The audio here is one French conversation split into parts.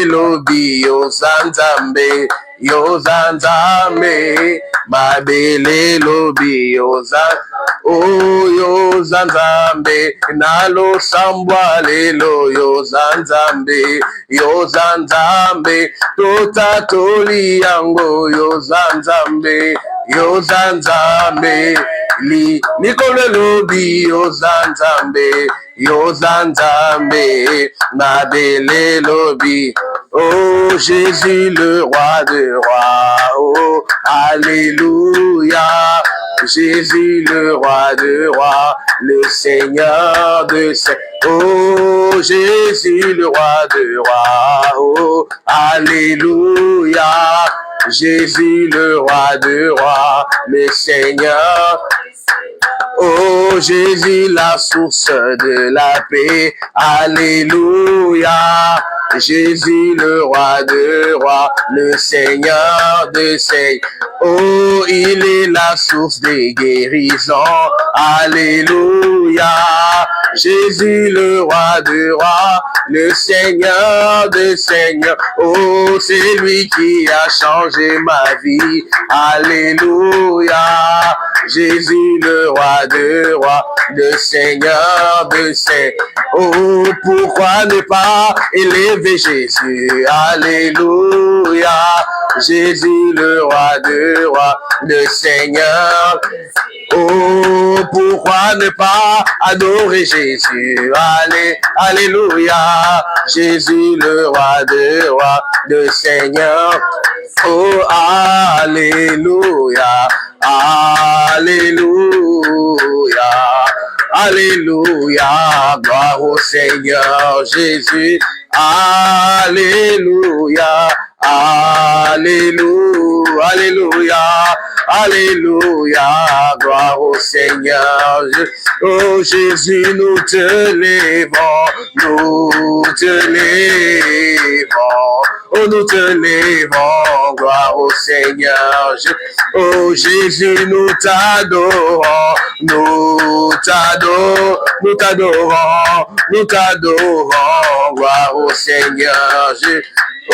lobi yozanzambe yozanzambe mabele lobi yozanzambe nalo sambwa lelo yozanzambe yozanzambe totatoli yango yozanzambe yozanzambe likolo lobi yozanzambe yozanzambe mabele lobi. Oh Jésus le roi de rois, oh alléluia. Jésus le roi de rois, le Seigneur de seigneurs. Oh Jésus le roi de rois, oh alléluia. Jésus le roi de rois, le Seigneur. Oh Jésus, la source de la paix, alléluia. Jésus, le roi de rois, le Seigneur de seigneurs. Oh, il est la source des guérisons, alléluia. Jésus, le roi de rois, le Seigneur de seigneurs. Oh, c'est lui qui a changé ma vie, alléluia. Jésus, le roi de rois, le Seigneur de seigneurs. Oh, pourquoi ne pas élever Jésus, alléluia. Jésus, le roi de rois, le Seigneur. Oh, pourquoi ne pas adorer Jésus, alléluia. Jésus, le roi de rois, le Seigneur. Oh, alléluia, alléluia, alléluia, gloire au Seigneur Jésus, alléluia, alléluia, alléluia, alléluia, gloire au Seigneur. Oh Jésus, nous te levons, nous te levons. Oh, nous te levons, gloire au Seigneur. Oh, Jésus, nous t'adorons, nous t'adorons, nous t'adorons, nous t'adorons, gloire au Seigneur.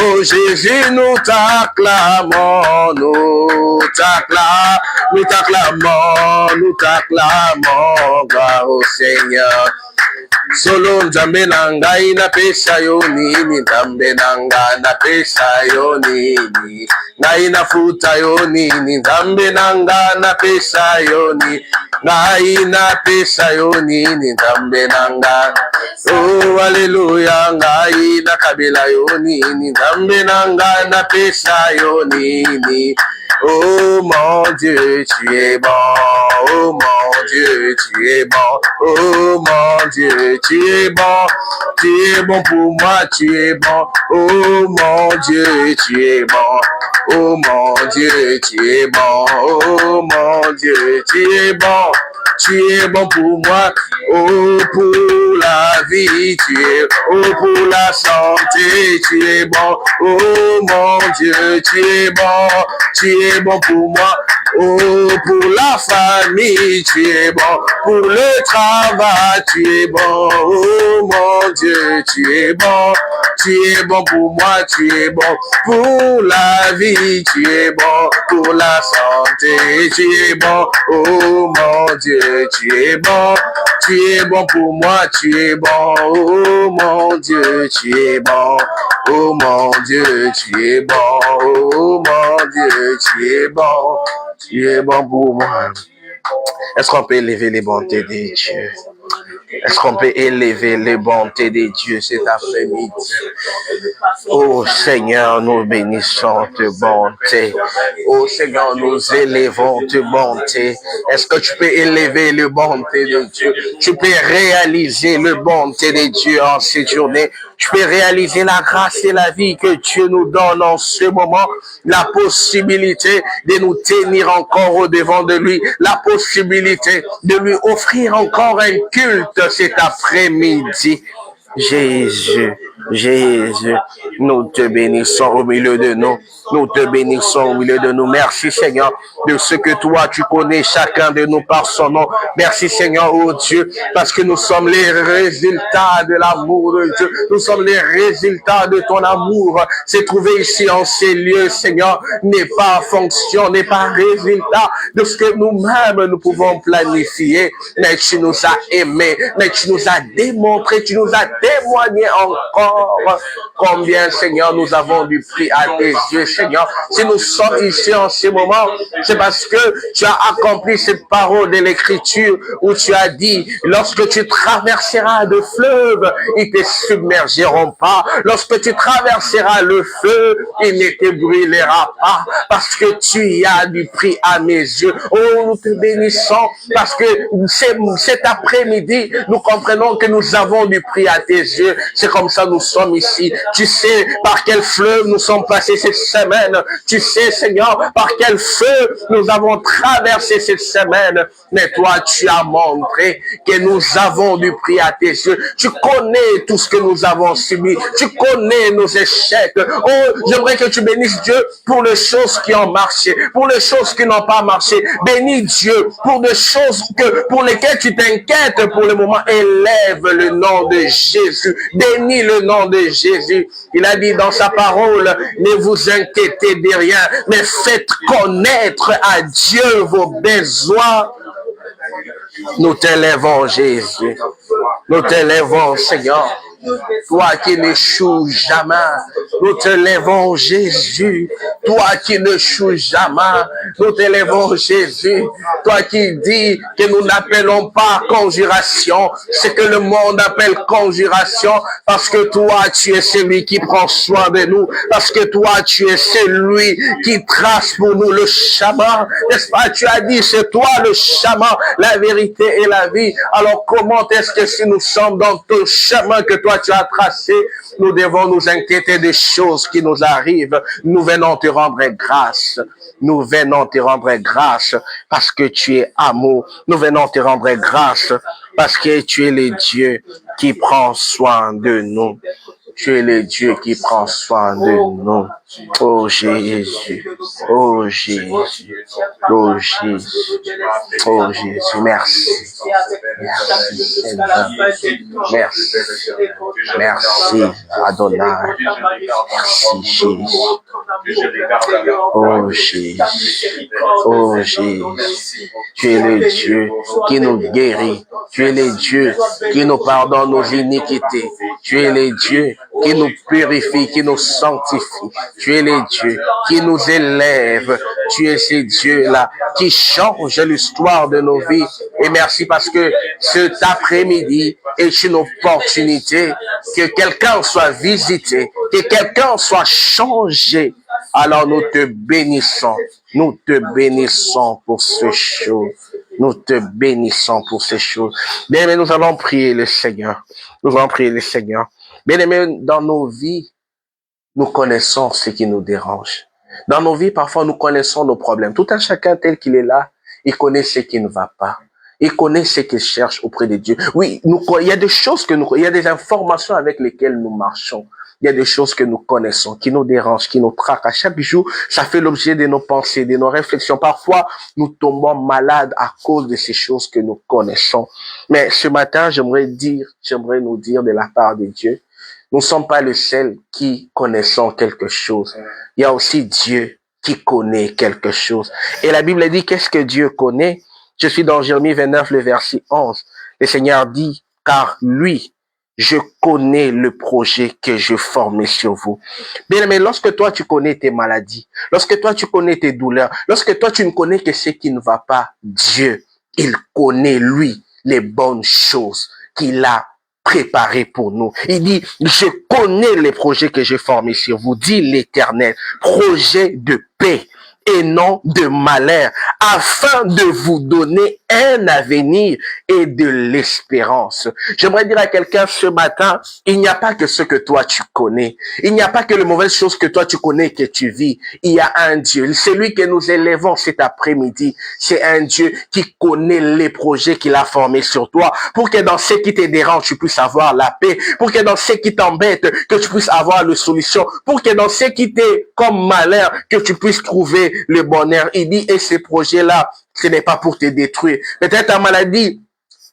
Oh, Jésus, nous t'acclamons, nous t'acclamons, nous t'acclamons, nous t'acclamons, gloire au Seigneur. Solo nzambe na ngai na pesa yo nini, nzambe na ngai na pesa yo nini, ngai na futa yo nini, nzambe na ngai na pesa yo nini, ngai na pesa yo nini, nzambe na ngai. Oh alléluia, ngai na kabila yo nini, nzambe na ngai na pesa yo nini. Oh mon Dieu, tu es bon. Oh mon Dieu, tu es bon. Oh mon Dieu, tu es bon. Tu es bon pour moi, tu es bon. Oh mon Dieu, tu es bon. Oh mon Dieu, tu es bon. Oh mon Dieu, tu es bon. Tu es bon pour moi, oh pour la vie, tu es, oh pour la santé, tu es bon, oh mon Dieu, tu es bon pour moi, oh pour la famille, tu es bon, pour le travail, tu es bon, oh mon Dieu, tu es bon pour moi, tu es bon, pour la vie, tu es bon, pour la santé, tu es bon, oh mon Dieu. Tu es bon pour moi, tu es bon, oh mon Dieu, tu es bon, oh mon Dieu, tu es bon, oh mon Dieu, tu es bon pour moi. Est-ce qu'on peut élever les bontés de Dieu? Est-ce qu'on peut élever les bontés de Dieu cet après-midi? Oh Seigneur, nous bénissons tes bontés. Oh Seigneur, nous élevons tes bontés. Est-ce que tu peux élever les bontés de Dieu? Tu peux réaliser les bontés de Dieu en cette journée. Tu peux réaliser la grâce et la vie que Dieu nous donne en ce moment. La possibilité de nous tenir encore au devant de lui. La possibilité de lui offrir encore un culte cet après-midi. Jésus, Jésus, nous te bénissons au milieu de nous. Nous te bénissons au milieu de nous. Merci Seigneur de ce que toi tu connais chacun de nous par son nom. Merci Seigneur, oh Dieu, parce que nous sommes les résultats de l'amour de Dieu. Nous sommes les résultats de ton amour. C'est trouvé ici en ces lieux, Seigneur, n'est pas fonction, n'est pas résultat de ce que nous-mêmes nous pouvons planifier. Mais tu nous as aimés, mais tu nous as démontré, tu nous as témoigné encore combien, Seigneur, nous avons du prix à tes yeux, Seigneur. Si nous sommes ici en ce moment, c'est parce que tu as accompli cette parole de l'Écriture où tu as dit, lorsque tu traverseras de fleuves, ils ne te submergeront pas. Lorsque tu traverseras le feu, il ne te brûlera pas. Parce que tu y as du prix à mes yeux. Oh, nous te bénissons parce que cet après-midi, nous comprenons que nous avons du prix à tes yeux. C'est comme ça nous sommes ici. Tu sais par quel fleuve nous sommes passés cette semaine. Tu sais, Seigneur, par quel feu nous avons traversé cette semaine. Mais toi, tu as montré que nous avons du prix à tes yeux. Tu connais tout ce que nous avons subi. Tu connais nos échecs. Oh, j'aimerais que tu bénisses Dieu pour les choses qui ont marché, pour les choses qui n'ont pas marché. Bénis Dieu pour des choses pour lesquelles tu t'inquiètes pour le moment. Élève le nom de Jésus. Bénis le nom de Jésus. Il a dit dans sa parole, ne vous inquiétez de rien, mais faites connaître à Dieu vos besoins. Nous t'élèvons, Jésus. Nous t'élèvons, Seigneur. Toi qui n'échoues jamais, nous te lèvons, Jésus. Toi qui n'échoues jamais, nous te lèvons, Jésus. Toi qui dis que nous n'appelons pas conjuration, c'est que le monde appelle conjuration, parce que toi, tu es celui qui prend soin de nous, parce que toi, tu es celui qui trace pour nous le chemin. N'est-ce pas? Tu as dit, c'est toi le chemin, la vérité et la vie. Alors comment est-ce que si nous sommes dans ton chemin que toi tu as tracé, nous devons nous inquiéter des choses qui nous arrivent? Nous venons te rendre grâce. Nous venons te rendre grâce parce que tu es amour. Nous venons te rendre grâce parce que tu es le Dieu qui prend soin de nous. Tu es le Dieu qui prend soin de nous. Oh Jésus, oh Jésus, oh Jésus, oh Jésus, merci. Merci Seigneur, merci, merci Adonai, merci Jésus, oh Jésus, oh Jésus, tu es le Dieu qui nous guérit, tu es le Dieu qui nous pardonne nos iniquités, tu es le Dieu qui nous purifie, qui nous sanctifie. Tu es le Dieu qui nous élève. Tu es ce Dieu-là qui change l'histoire de nos vies. Et merci parce que cet après-midi est une opportunité que quelqu'un soit visité, que quelqu'un soit changé. Alors nous te bénissons. Nous te bénissons pour ces choses. Nous te bénissons pour ces choses. Bien, mais nous allons prier le Seigneur. Nous allons prier le Seigneur. Bien-aimés, dans nos vies, nous connaissons ce qui nous dérange. Dans nos vies, parfois, nous connaissons nos problèmes. Tout un chacun tel qu'il est là, il connaît ce qui ne va pas. Il connaît ce qu'il cherche auprès de Dieu. Oui, il y a des choses il y a des informations avec lesquelles nous marchons. Il y a des choses que nous connaissons, qui nous dérangent, qui nous traquent. À chaque jour, ça fait l'objet de nos pensées, de nos réflexions. Parfois, nous tombons malades à cause de ces choses que nous connaissons. Mais ce matin, j'aimerais nous dire de la part de Dieu, nous ne sommes pas les seuls qui connaissons quelque chose. Il y a aussi Dieu qui connaît quelque chose. Et la Bible dit, qu'est-ce que Dieu connaît? Je suis dans Jérémie 29, le verset 11. Le Seigneur dit, car lui, je connais le projet que je formais sur vous. Bien, mais lorsque toi, tu connais tes maladies, lorsque toi, tu connais tes douleurs, lorsque toi, tu ne connais que ce qui ne va pas, Dieu, il connaît, lui, les bonnes choses qu'il a préparé pour nous. Il dit, je connais les projets que j'ai formés sur vous, dit l'Éternel, projet de paix et non de malheur, afin de vous donner un avenir et de l'espérance. J'aimerais dire à quelqu'un ce matin, il n'y a pas que ce que toi tu connais. Il n'y a pas que les mauvaises choses que toi tu connais que tu vis. Il y a un Dieu. C'est lui que nous élevons cet après-midi. C'est un Dieu qui connaît les projets qu'il a formés sur toi pour que dans ce qui te dérange, tu puisses avoir la paix. Pour que dans ce qui t'embête, que tu puisses avoir la solution. Pour que dans ce qui t'est comme malheur, que tu puisses trouver le bonheur. Il dit, et ces projets-là, ce n'est pas pour te détruire. Peut-être ta maladie,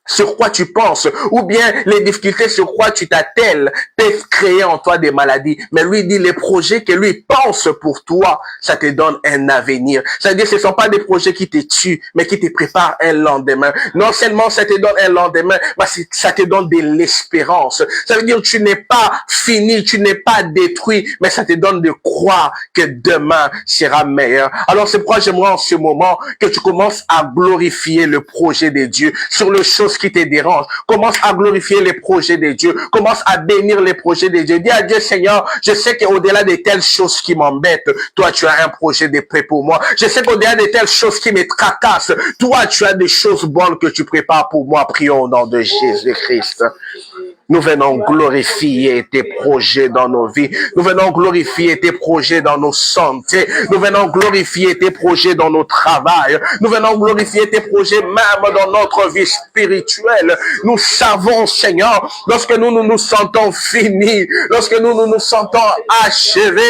sur quoi tu penses, ou bien les difficultés sur quoi tu t'attelles peuvent créer en toi des maladies. Mais lui dit les projets que lui pense pour toi, ça te donne un avenir. C'est-à-dire ce ne sont pas des projets qui te tuent, mais qui te préparent un lendemain. Non seulement ça te donne un lendemain, mais ça te donne de l'espérance. Ça veut dire que tu n'es pas fini, tu n'es pas détruit, mais ça te donne de croire que demain sera meilleur. Alors c'est pourquoi j'aimerais en ce moment que tu commences à glorifier le projet de Dieu sur les choses qui te dérangent. Commence à glorifier les projets de Dieu. Commence à bénir les projets de Dieu. Dis à Dieu, Seigneur, je sais qu'au-delà de telles choses qui m'embêtent, toi, tu as un projet de prêt pour moi. Je sais qu'au-delà de telles choses qui me tracassent, toi, tu as des choses bonnes que tu prépares pour moi. Prions au nom de Jésus-Christ. Nous venons glorifier tes projets dans nos vies. Nous venons glorifier tes projets dans nos santé. Nous venons glorifier tes projets dans nos travails. Nous venons glorifier tes projets même dans notre vie spirituelle. Nous savons, Seigneur, lorsque nous nous sentons finis, lorsque nous nous sentons achevés,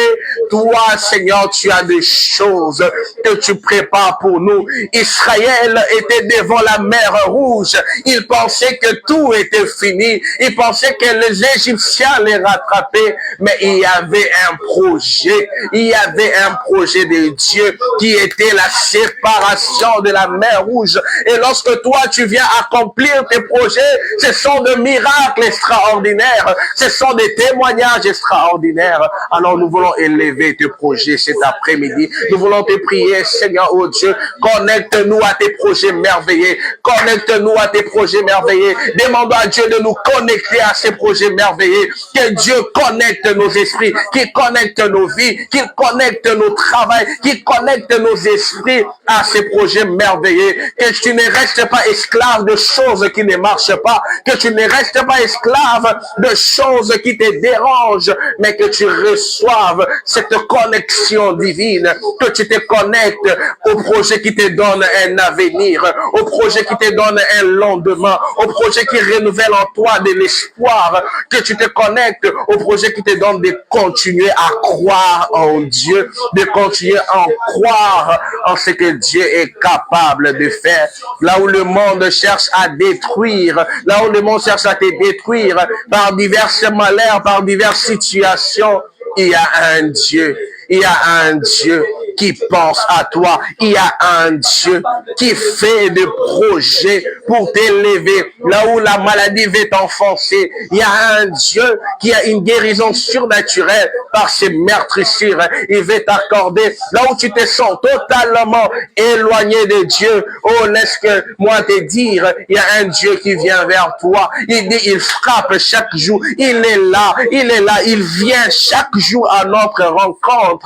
toi, Seigneur, tu as des choses que tu prépares pour nous. Israël était devant la mer Rouge. Il pensait que tout était fini. Il pensait que les Égyptiens les rattrapaient, mais il y avait un projet. Il y avait un projet de Dieu qui était la séparation de la mer Rouge. Et lorsque toi, tu viens accomplir tes projets, ce sont des miracles extraordinaires. Ce sont des témoignages extraordinaires. Alors nous voulons élever tes projets cet après-midi. Nous voulons te prier, Seigneur, oh Dieu, connecte-nous à tes projets merveilleux. Connecte-nous à tes projets merveilleux. Demandons à Dieu de nous connecter à ces projets merveilleux. Que Dieu connecte nos esprits, qu'il connecte nos vies, qu'il connecte nos travails, qu'il connecte nos esprits à ces projets merveilleux. Que tu ne restes pas esclave de choses qui ne marchent pas, que tu ne restes pas esclave de choses qui te dérangent, mais que tu reçoives cette connexion divine, que tu te connectes au projet qui te donne un avenir, au projet qui te donne un lendemain, au projet qui renouvelle en toi de l'espoir, que tu te connectes au projet qui te donne de continuer à croire en Dieu, de continuer à croire en ce que Dieu est capable de faire. Là où le monde cherche à détruire, là où le monde cherche à te détruire par divers malheurs, par diverses situations, il y a un Dieu. Il y a un Dieu qui pense à toi. Il y a un Dieu qui fait des projets pour t'élever. Là où la maladie veut t'enfoncer, il y a un Dieu qui a une guérison surnaturelle par ses meurtrissures. Il veut t'accorder. Là où tu te sens totalement éloigné de Dieu, oh, laisse-moi te dire, il y a un Dieu qui vient vers toi. Il dit, il frappe chaque jour. Il est là, il vient chaque jour à notre rencontre.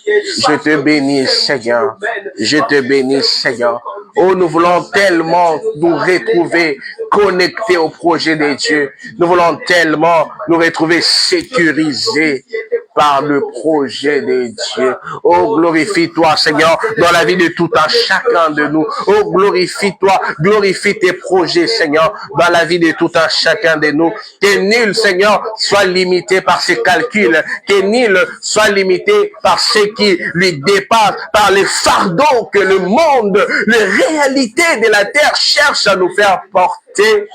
Je te bénis, Seigneur. Je te bénis, Seigneur. Oh, nous voulons tellement nous retrouver connectés au projet de Dieu. Nous voulons tellement nous retrouver sécurisés par le projet de Dieu. Oh, glorifie-toi, Seigneur, dans la vie de tout un chacun de nous. Oh, glorifie-toi, glorifie tes projets, Seigneur, dans la vie de tout un chacun de nous. Que nul, Seigneur, soit limité par ses calculs. Que nul soit limité par ce qui lui dépasse, par les fardeaux que le monde, les réalités de la terre cherchent à nous faire porter.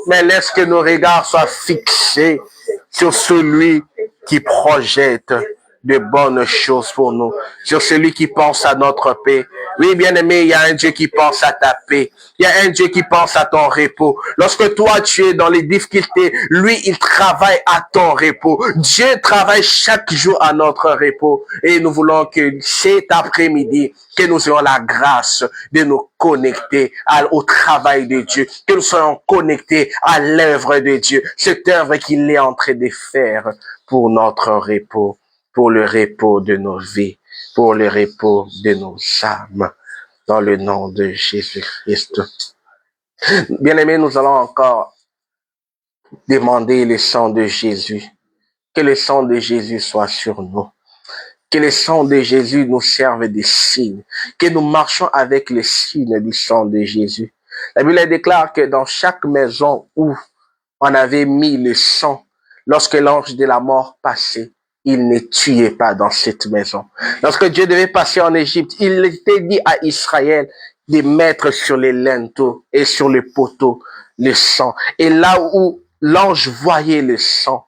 Mais laisse que nos regards soient fixés sur celui qui projette de bonnes choses pour nous, sur celui qui pense à notre paix. Oui, bien-aimé, il y a un Dieu qui pense à ta paix. Il y a un Dieu qui pense à ton repos. Lorsque toi, tu es dans les difficultés, lui, il travaille à ton repos. Dieu travaille chaque jour à notre repos. Et nous voulons que cet après-midi, que nous ayons la grâce de nous connecter au travail de Dieu, que nous soyons connectés à l'œuvre de Dieu, cette œuvre qu'il est en train de faire pour notre repos, pour le repos de nos vies, pour le repos de nos âmes, dans le nom de Jésus-Christ. Bien-aimés, nous allons encore demander le sang de Jésus. Que le sang de Jésus soit sur nous. Que le sang de Jésus nous serve de signe. Que nous marchons avec les signes du sang de Jésus. La Bible déclare que dans chaque maison où on avait mis le sang, lorsque l'ange de la mort passait, il ne tuait pas dans cette maison. Lorsque Dieu devait passer en Égypte, il était dit à Israël de mettre sur les linteaux et sur les poteaux le sang. Et là où l'ange voyait le sang,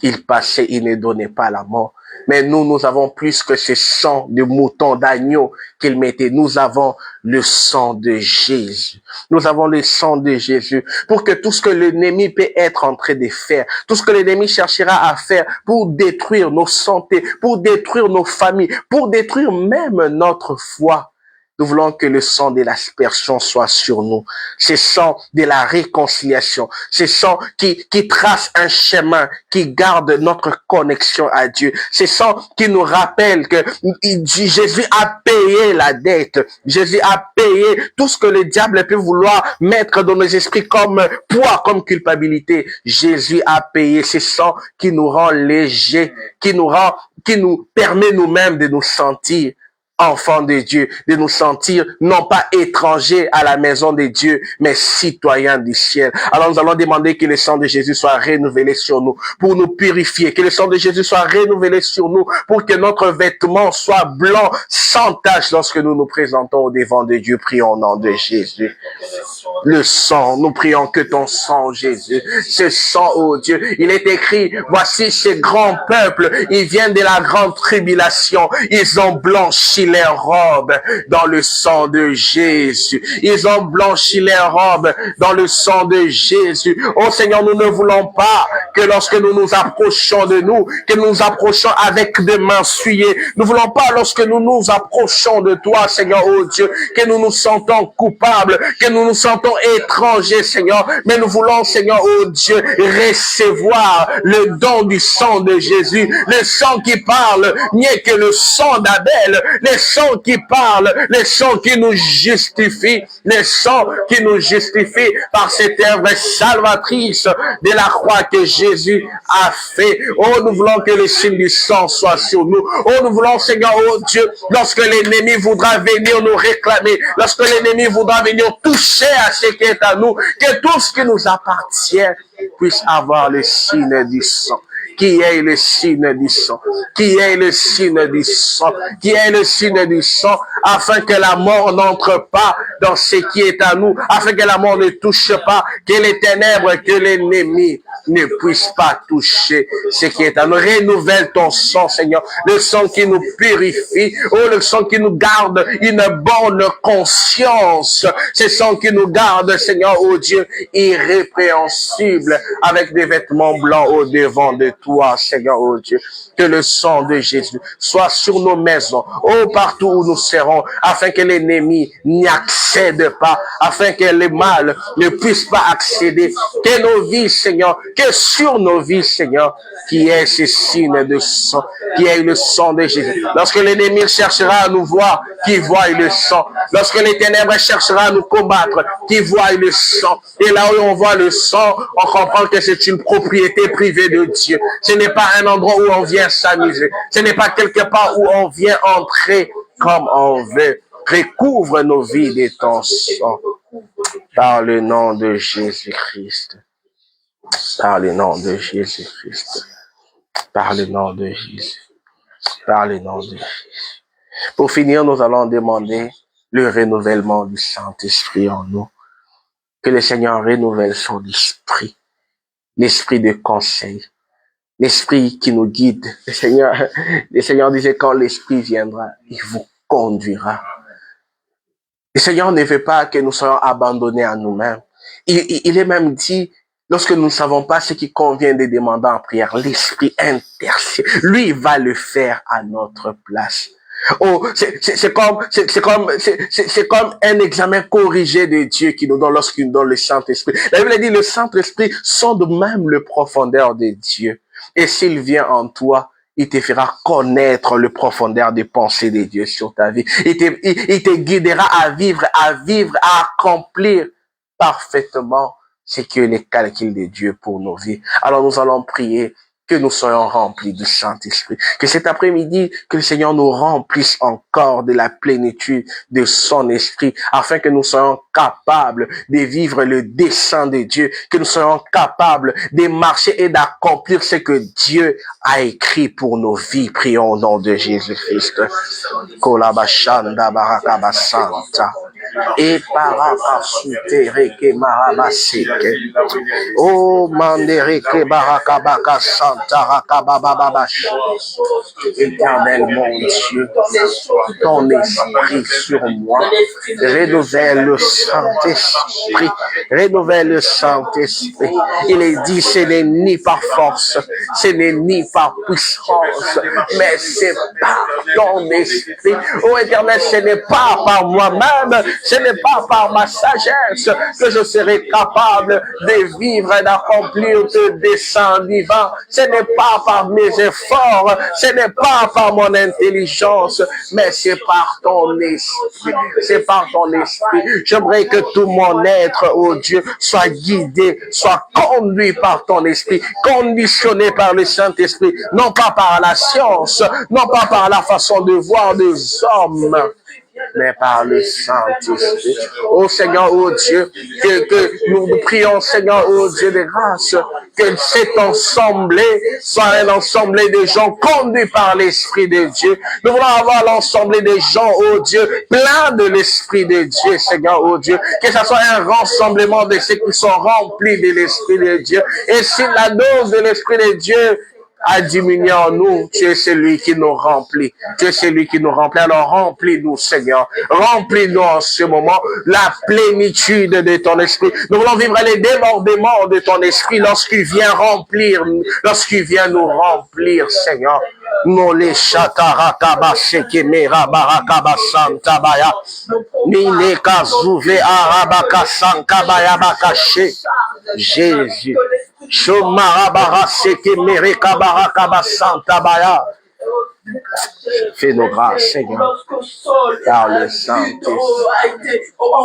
il passait, il ne donnait pas la mort. Mais nous avons plus que ce sang de mouton, d'agneau qu'il mettait. Nous avons le sang de Jésus. Nous avons le sang de Jésus pour que tout ce que l'ennemi peut être en train de faire, tout ce que l'ennemi cherchera à faire pour détruire nos santé, pour détruire nos familles, pour détruire même notre foi, nous voulons que le sang de l'aspersion soit sur nous. Ce sang de la réconciliation. Ce sang qui trace un chemin, qui garde notre connexion à Dieu. Ce sang qui nous rappelle que Jésus a payé la dette. Jésus a payé tout ce que le diable peut vouloir mettre dans nos esprits comme poids, comme culpabilité. Jésus a payé. Ce sang qui nous rend légers, qui nous permet nous-mêmes de nous sentir enfants de Dieu, de nous sentir non pas étrangers à la maison de Dieu, mais citoyens du ciel. Alors nous allons demander que le sang de Jésus soit renouvelé sur nous, pour nous purifier, que le sang de Jésus soit renouvelé sur nous, pour que notre vêtement soit blanc, sans tache, lorsque nous nous présentons au devant de Dieu. Prions au nom de Jésus. Le sang, nous prions que ton sang, Jésus, ce sang, oh Dieu, il est écrit, voici ces grands peuples, ils viennent de la grande tribulation, ils ont blanchi leurs robes dans le sang de Jésus. Ils ont blanchi leurs robes dans le sang de Jésus. Oh Seigneur, nous ne voulons pas que lorsque nous nous approchons de nous, que nous nous approchons avec des mains souillées. Nous ne voulons pas lorsque nous nous approchons de toi, Seigneur, oh Dieu, que nous nous sentons coupables, que nous nous sentons étrangers, Seigneur. Mais nous voulons, Seigneur, oh Dieu, recevoir le don du sang de Jésus, le sang qui parle mieux que le sang d'Abel, le sang qui parle, le sang qui nous justifie, le sang qui nous justifie par cette œuvre salvatrice de la croix que Jésus a fait. Oh, nous voulons que le signe du sang soit sur nous. Oh, nous voulons, Seigneur, oh Dieu, lorsque l'ennemi voudra venir nous réclamer, lorsque l'ennemi voudra venir toucher à ce qui est à nous, que tout ce qui nous appartient puisse avoir le signe du sang. Qui est le signe du sang, qui est le signe du sang, qui est le signe du sang, afin que la mort n'entre pas dans ce qui est à nous, afin que la mort ne touche pas, que les ténèbres, que l'ennemi ne puisse pas toucher ce qui est à nous. Renouvelle ton sang, Seigneur, le sang qui nous purifie, oh, le sang qui nous garde une bonne conscience, ce sang qui nous garde, Seigneur, oh Dieu, irrépréhensible, avec des vêtements blancs au devant de toi, Seigneur, oh Dieu. Que le sang de Jésus soit sur nos maisons, oh, partout où nous serons, afin que l'ennemi n'y accède pas, afin que le mal ne puisse pas accéder. Que nos vies, Seigneur, que sur nos vies, Seigneur, qui est ce signe de sang, qui est le sang de Jésus. Lorsque l'ennemi cherchera à nous voir, qui voit le sang. Lorsque les ténèbres cherchera à nous combattre, qui voit le sang. Et là où on voit le sang, on comprend que c'est une propriété privée de Dieu. Ce n'est pas un endroit où on vient s'amuser. Ce n'est pas quelque part où on vient entrer comme on veut. Recouvre nos vies de ton sang. Par le nom de Jésus-Christ. Par le nom de Jésus-Christ. Par le nom de Jésus. Par le nom de Jésus. Pour finir, nous allons demander le renouvellement du Saint-Esprit en nous. Que le Seigneur renouvelle son esprit. L'esprit de conseil. L'esprit qui nous guide. Le Seigneur disait quand l'esprit viendra, il vous conduira. Le Seigneur ne veut pas que nous soyons abandonnés à nous-mêmes. Il est même dit, lorsque nous ne savons pas ce qui convient de demander en prière, l'Esprit intercède. Lui, il va le faire à notre place. Oh, c'est comme un examen corrigé de Dieu qui nous donne lorsqu'il nous donne le Saint-Esprit. La Bible dit, le Saint-Esprit sonde même le profondeur de Dieu. Et s'il vient en toi, il te fera connaître le profondeur des pensées de Dieu sur ta vie. Il te guidera à vivre, à accomplir parfaitement ce que les calculs de Dieu pour nos vies. Alors nous allons prier que nous soyons remplis du Saint-Esprit. Que cet après-midi, que le Seigneur nous remplisse encore de la plénitude de son Esprit, afin que nous soyons capables de vivre le dessein de Dieu, que nous soyons capables de marcher et d'accomplir ce que Dieu a écrit pour nos vies. Prions au nom de Jésus-Christ. Kolabashanda barakabasanta. Et parakasutereke marabaseke. Oh mandereke barakabaka santa rakababababash. Éternel mon Dieu, ton esprit sur moi. Renouvelle le Saint-Esprit. Renouvelle le Saint-Esprit. Il est dit, ce n'est ni par force, ce n'est ni par puissance, mais c'est par ton esprit. Oh Éternel, ce n'est pas par moi-même, ce n'est pas par ma sagesse que je serai capable de vivre et d'accomplir tes desseins divins. Ce n'est pas par mes efforts, ce n'est pas par mon intelligence, mais c'est par ton esprit. C'est par ton esprit. J'aimerais que tout mon être, oh Dieu, soit guidé, soit conduit par ton esprit, conditionné par le Saint-Esprit, non pas par la science, non pas par la façon de voir des hommes, mais par le Saint-Esprit. Oh Seigneur, oh Dieu, que nous prions, Seigneur, oh Dieu de grâce, que cet assemblée soit un assemblée de gens conduits par l'Esprit de Dieu. Nous voulons avoir l'assemblée des gens, oh Dieu, plein de l'Esprit de Dieu, Seigneur, oh Dieu, que ce soit un rassemblement de ceux qui sont remplis de l'Esprit de Dieu. Et si la dose de l'Esprit de Dieu a diminué en nous, tu es celui qui nous remplit. Tu es celui qui nous remplit. Alors remplis-nous, Seigneur. Remplis-nous en ce moment la plénitude de ton esprit. Nous voulons vivre les débordements de ton esprit lorsqu'il vient remplir, lorsqu'il vient nous remplir, Seigneur. Mole shatarakaba sekemera barakaba santabaya. Mine kazuve arabaka sankabaya bakashe. Jésus. Shomarabara sekemere kabarakaba santabaya. Fais nos grâces, Seigneur, par le Saint-Esprit,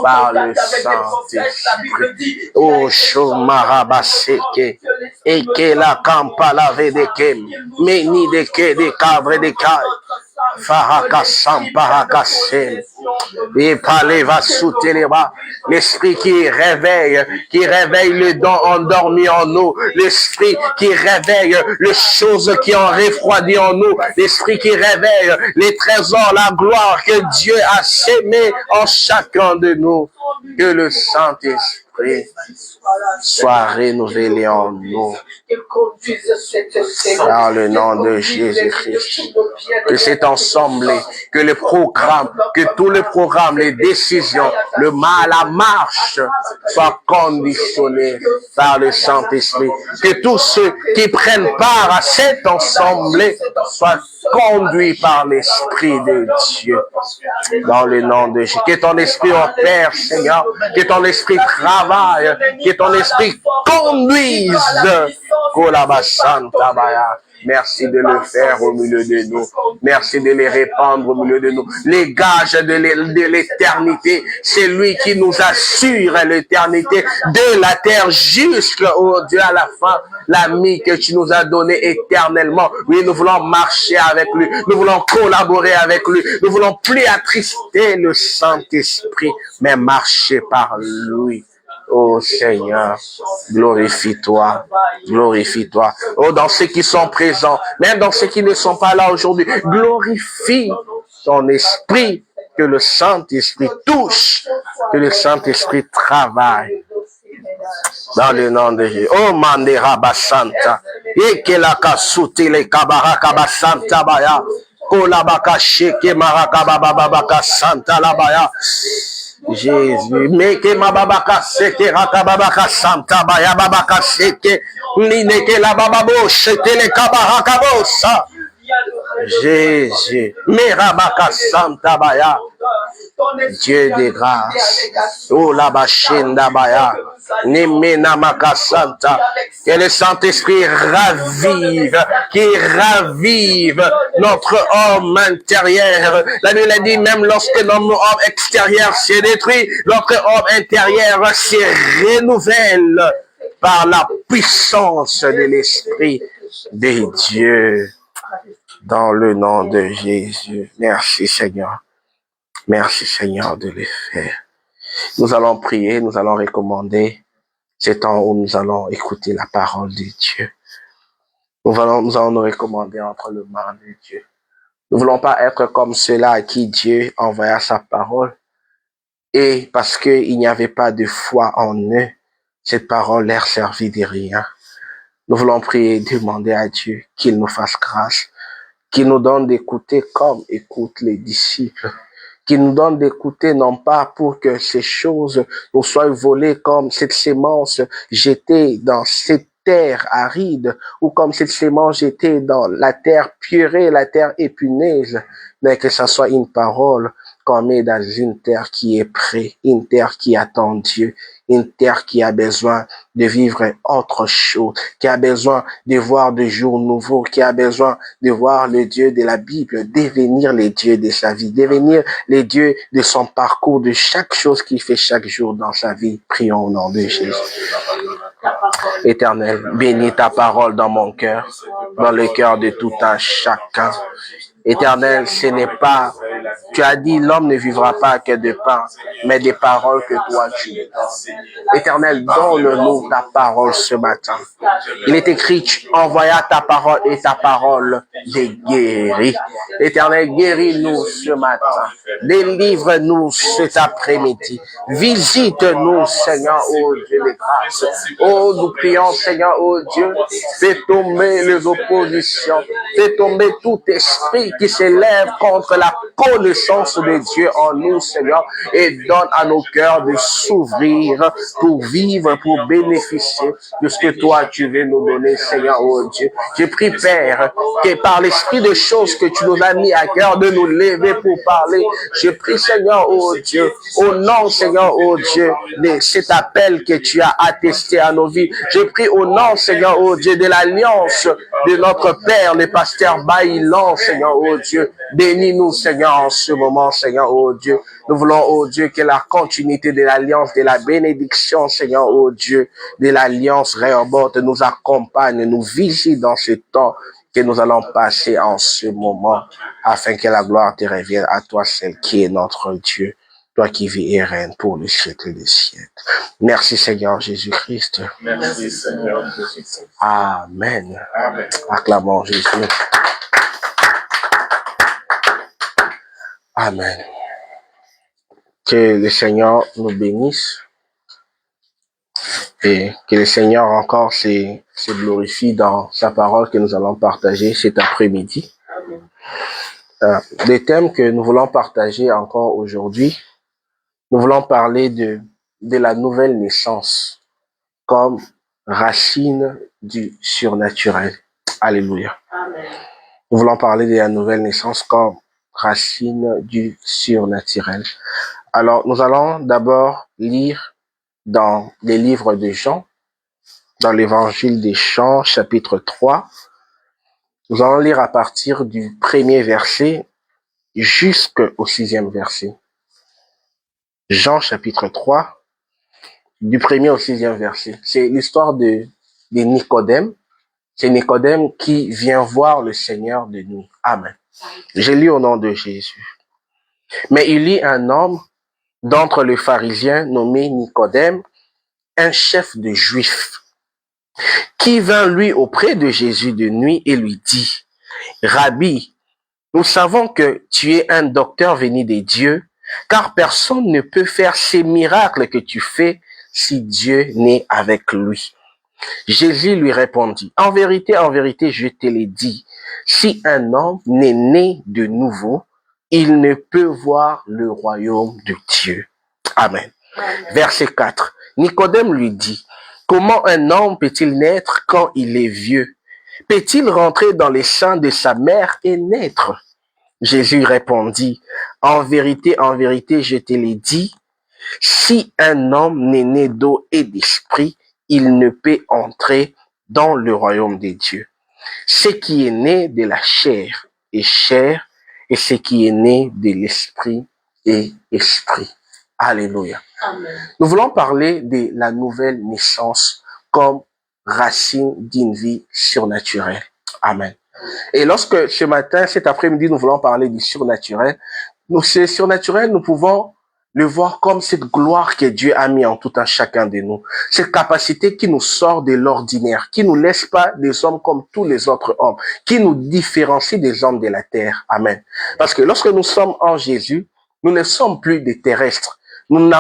par le Saint-Esprit. Oh, Shomarabaseke, Eke la Kampala Vedekem, Meni de Ke de Cabre de Kai, Farakasam Parakasem, et parler va sauter les bras. L'esprit qui réveille le don endormi en nous, l'esprit qui réveille les choses qui ont refroidi en nous, l'esprit qui réveille les trésors, la gloire que Dieu a sémé en chacun de nous. Que le Saint-Esprit soit renouvelé en nous. Dans le nom de Jésus-Christ. Que cet ensemble, que le programme, que tous les programmes, les décisions, le mal, la marche soient conditionnés par le Saint-Esprit. Que tous ceux qui prennent part à cet ensemble soient conduits par l'Esprit de Dieu. Dans le nom de Jésus. Que ton esprit opère, Seigneur. Que ton esprit travaille. Que ton esprit conduise. Merci de le faire au milieu de nous. Merci de les répandre au milieu de nous. Les gages de l'éternité, c'est lui qui nous assure l'éternité de la terre jusqu'au Dieu à la fin. L'ami que tu nous as donné éternellement. Oui, nous voulons marcher avec lui. Nous voulons collaborer avec lui. Nous voulons plus attrister le Saint-Esprit, mais marcher par lui. Oh Seigneur, glorifie-toi, glorifie-toi. Oh, dans ceux qui sont présents, même dans ceux qui ne sont pas là aujourd'hui, glorifie ton esprit, que le Saint-Esprit touche, que le Saint-Esprit travaille. Dans le nom de Jésus. Oh, Mandera Basanta. Ekelaka Soutele Kabaraka Basanta Baya. Kolabaka Sheke Marakabababaka Santa Labaya. Jésus, meke mababaka seke rakababaka santa baya babaka seke nineke la bababo shetele kabarakabosa. Jésus, merabaka santa baya. Dieu de grâce. Oh la bachinda baya. Nimena makasanta. Que le Saint-Esprit ravive, qui ravive notre homme intérieur. La Bible a dit même lorsque notre homme extérieur s'est détruit, notre homme intérieur se renouvelle par la puissance de l'Esprit de Dieu. Dans le nom de Jésus. Merci Seigneur. Merci Seigneur de le faire. Nous allons prier, nous allons recommander ce temps où nous allons écouter la parole de Dieu. Nous allons nous recommander entre les mains de Dieu. Nous ne voulons pas être comme ceux-là à qui Dieu envoya sa parole. Et parce qu'il n'y avait pas de foi en eux, cette parole leur servit de rien. Nous voulons prier, demander à Dieu qu'il nous fasse grâce, qu'il nous donne d'écouter comme écoutent les disciples, qu'il nous donne d'écouter non pas pour que ces choses nous soient volées comme cette sémence jetée dans cette terre aride ou comme cette sémence jetée dans la terre purée, la terre épineuse, mais que ça soit une parole qu'on met dans une terre qui est prête, une terre qui attend Dieu, une terre qui a besoin de vivre autre chose, qui a besoin de voir des jours nouveaux, qui a besoin de voir le Dieu de la Bible devenir le Dieu de sa vie, devenir le Dieu de son parcours, de chaque chose qu'il fait chaque jour dans sa vie. Prions au nom de Jésus. Éternel, bénis ta parole dans mon cœur, dans le cœur de tout un chacun. Éternel, ce n'est pas, tu as dit l'homme ne vivra pas que de pain, mais des paroles que toi tu donnes. Éternel, donne-nous ta parole ce matin. Il est écrit, tu envoya ta parole et ta parole des guéris. Éternel, guéris-nous ce matin. Délivre-nous cet après-midi. Visite-nous, Seigneur, ô Dieu de grâce. Oh, nous prions, Seigneur, ô Dieu, fais tomber les oppositions, fais tomber tout esprit qui s'élève contre la connaissance de Dieu en nous, Seigneur, et donne à nos cœurs de s'ouvrir pour vivre, pour bénéficier de ce que toi tu veux nous donner, Seigneur, oh Dieu. Je prie, Père, que par l'esprit de choses que tu nous as mis à cœur de nous lever pour parler, je prie, Seigneur, oh Dieu, au nom, Seigneur, oh Dieu, de cet appel que tu as attesté à nos vies. Je prie au nom, Seigneur, oh Dieu, de l'alliance de notre Père, le pasteur Baïlan, Seigneur, oh Dieu. Bénis-nous, Seigneur, en ce moment, Seigneur, oh Dieu. Nous voulons, oh Dieu, que la continuité de l'alliance, de la bénédiction, Seigneur, oh Dieu, de l'alliance Rehoboth nous accompagne, nous visite dans ce temps que nous allons passer en ce moment, afin que la gloire te revienne à toi, celle qui est notre Dieu, toi qui vis et règne pour le siècle des siècles. Merci, Seigneur Jésus-Christ. Merci, Seigneur Jésus. Amen. Amen. Acclamons Jésus. Amen. Que le Seigneur nous bénisse et que le Seigneur encore se glorifie dans sa parole que nous allons partager cet après-midi. Les thèmes que nous voulons partager encore aujourd'hui, nous voulons parler de la nouvelle naissance comme racine du surnaturel. Alléluia. Amen. Nous voulons parler de la nouvelle naissance comme racine du surnaturel. Alors, nous allons d'abord lire dans les livres de Jean, dans l'évangile des Jean, chapitre 3. Nous allons lire à partir du 1er verset jusqu'au 6e verset. Jean, chapitre 3, du 1er au 6e verset. C'est l'histoire de Nicodème. C'est Nicodème qui vient voir le Seigneur de nuit. Amen. Je lis au nom de Jésus. Mais il y a un homme d'entre les pharisiens nommé Nicodème, un chef de Juifs, qui vint lui auprès de Jésus de nuit et lui dit, « Rabbi, nous savons que tu es un docteur venu des dieux, car personne ne peut faire ces miracles que tu fais si Dieu n'est avec lui. » Jésus lui répondit, « En vérité, je te l'ai dit, si un homme n'est né de nouveau, il ne peut voir le royaume de Dieu. » Amen. Amen. Verset 4. Nicodème lui dit, « Comment un homme peut-il naître quand il est vieux? Peut-il rentrer dans les seins de sa mère et naître? » Jésus répondit, en vérité, je te l'ai dit, si un homme n'est né d'eau et d'esprit, il ne peut entrer dans le royaume des dieux. Ce qui est né de la chair est chair, et ce qui est né de l'esprit est esprit. Alléluia. Amen. Nous voulons parler de la nouvelle naissance comme racine d'une vie surnaturelle. Amen. Et lorsque ce matin, cet après-midi, nous voulons parler du surnaturel, ce surnaturel, nous pouvons le voir comme cette gloire que Dieu a mis en tout un chacun de nous. Cette capacité qui nous sort de l'ordinaire, qui nous laisse pas des hommes comme tous les autres hommes, qui nous différencie des hommes de la terre. Amen. Parce que lorsque nous sommes en Jésus, nous ne sommes plus des terrestres. Nous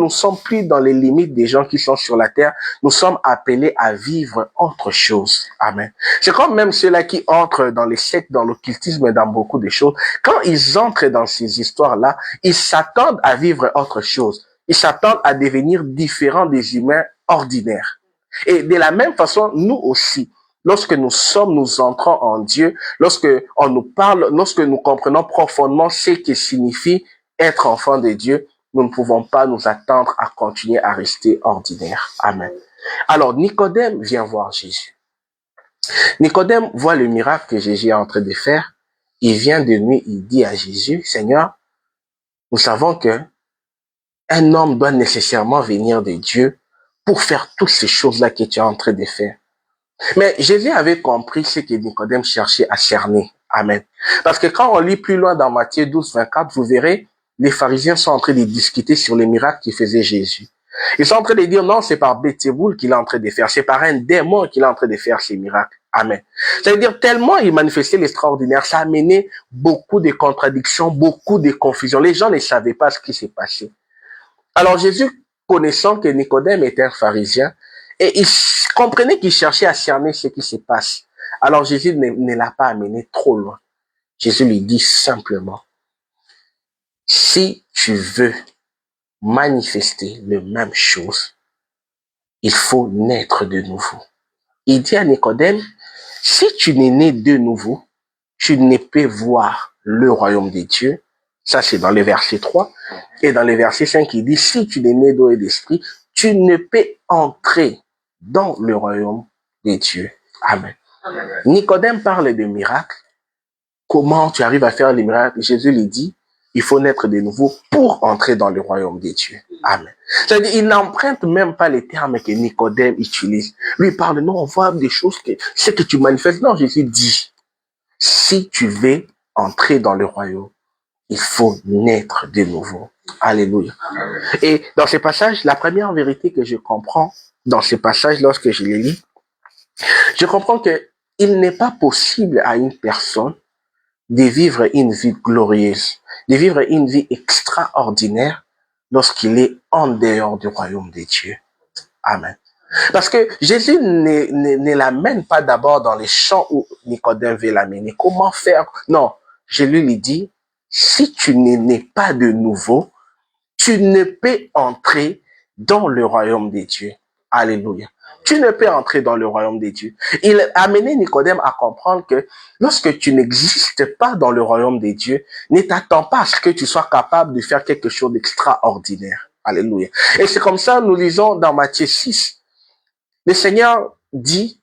sommes plus dans les limites des gens qui sont sur la terre. Nous sommes appelés à vivre autre chose. Amen. C'est comme même ceux-là qui entrent dans les sectes, dans l'occultisme et dans beaucoup de choses. Quand ils entrent dans ces histoires-là, ils s'attendent à vivre autre chose. Ils s'attendent à devenir différents des humains ordinaires. Et de la même façon, nous aussi, lorsque nous entrons en Dieu, lorsque on nous parle, lorsque nous comprenons profondément ce que signifie être enfant de Dieu, nous ne pouvons pas nous attendre à continuer à rester ordinaire. Amen. Alors, Nicodème vient voir Jésus. Nicodème voit le miracle que Jésus est en train de faire. Il vient de nuit, il dit à Jésus, Seigneur, nous savons que un homme doit nécessairement venir de Dieu pour faire toutes ces choses-là que tu es en train de faire. Mais Jésus avait compris ce que Nicodème cherchait à cerner. Amen. Parce que quand on lit plus loin dans Matthieu 12, 24, vous verrez, les pharisiens sont en train de discuter sur les miracles qu'il faisait Jésus. Ils sont en train de dire, non, c'est par Béthéboul qu'il est en train de faire. C'est par un démon qu'il est en train de faire ces miracles. Amen. Ça veut dire, tellement il manifestait l'extraordinaire, ça a amené beaucoup de contradictions, beaucoup de confusion. Les gens ne savaient pas ce qui s'est passé. Alors Jésus, connaissant que Nicodème était un pharisien, et il comprenait qu'il cherchait à cerner ce qui se passe. Alors Jésus ne l'a pas amené trop loin. Jésus lui dit simplement, si tu veux manifester la même chose, il faut naître de nouveau. Il dit à Nicodème, si tu n'es né de nouveau, tu ne peux voir le royaume des dieux. Ça, c'est dans le verset 3. Et dans le verset 5, il dit, si tu n'es né d'eau et d'esprit, tu ne peux entrer dans le royaume des dieux. Amen. Amen. Nicodème parle de miracles. Comment tu arrives à faire les miracles? Jésus lui dit, il faut naître de nouveau pour entrer dans le royaume des dieux. Amen. C'est-à-dire, il n'emprunte même pas les termes que Nicodème utilise. Lui il parle, non, on voit des choses ce que tu manifestes. Non, Jésus dit, si tu veux entrer dans le royaume, il faut naître de nouveau. Alléluia. Amen. Et dans ces passages, la première vérité que je comprends dans ces passages, lorsque je les lis, je comprends que il n'est pas possible à une personne de vivre une vie glorieuse, de vivre une vie extraordinaire lorsqu'il est en dehors du royaume des dieux. Amen. Parce que Jésus ne l'amène pas d'abord dans les champs où Nicodème veut l'amener. Comment faire? Non, Jésus lui dit, si tu n'es né pas de nouveau, tu ne peux entrer dans le royaume des dieux. Alléluia. Tu ne peux entrer dans le royaume des dieux. Il a amené Nicodème à comprendre que lorsque tu n'existes pas dans le royaume des dieux, ne t'attends pas à ce que tu sois capable de faire quelque chose d'extraordinaire. Alléluia. Et c'est comme ça, nous lisons dans Matthieu 6, le Seigneur dit,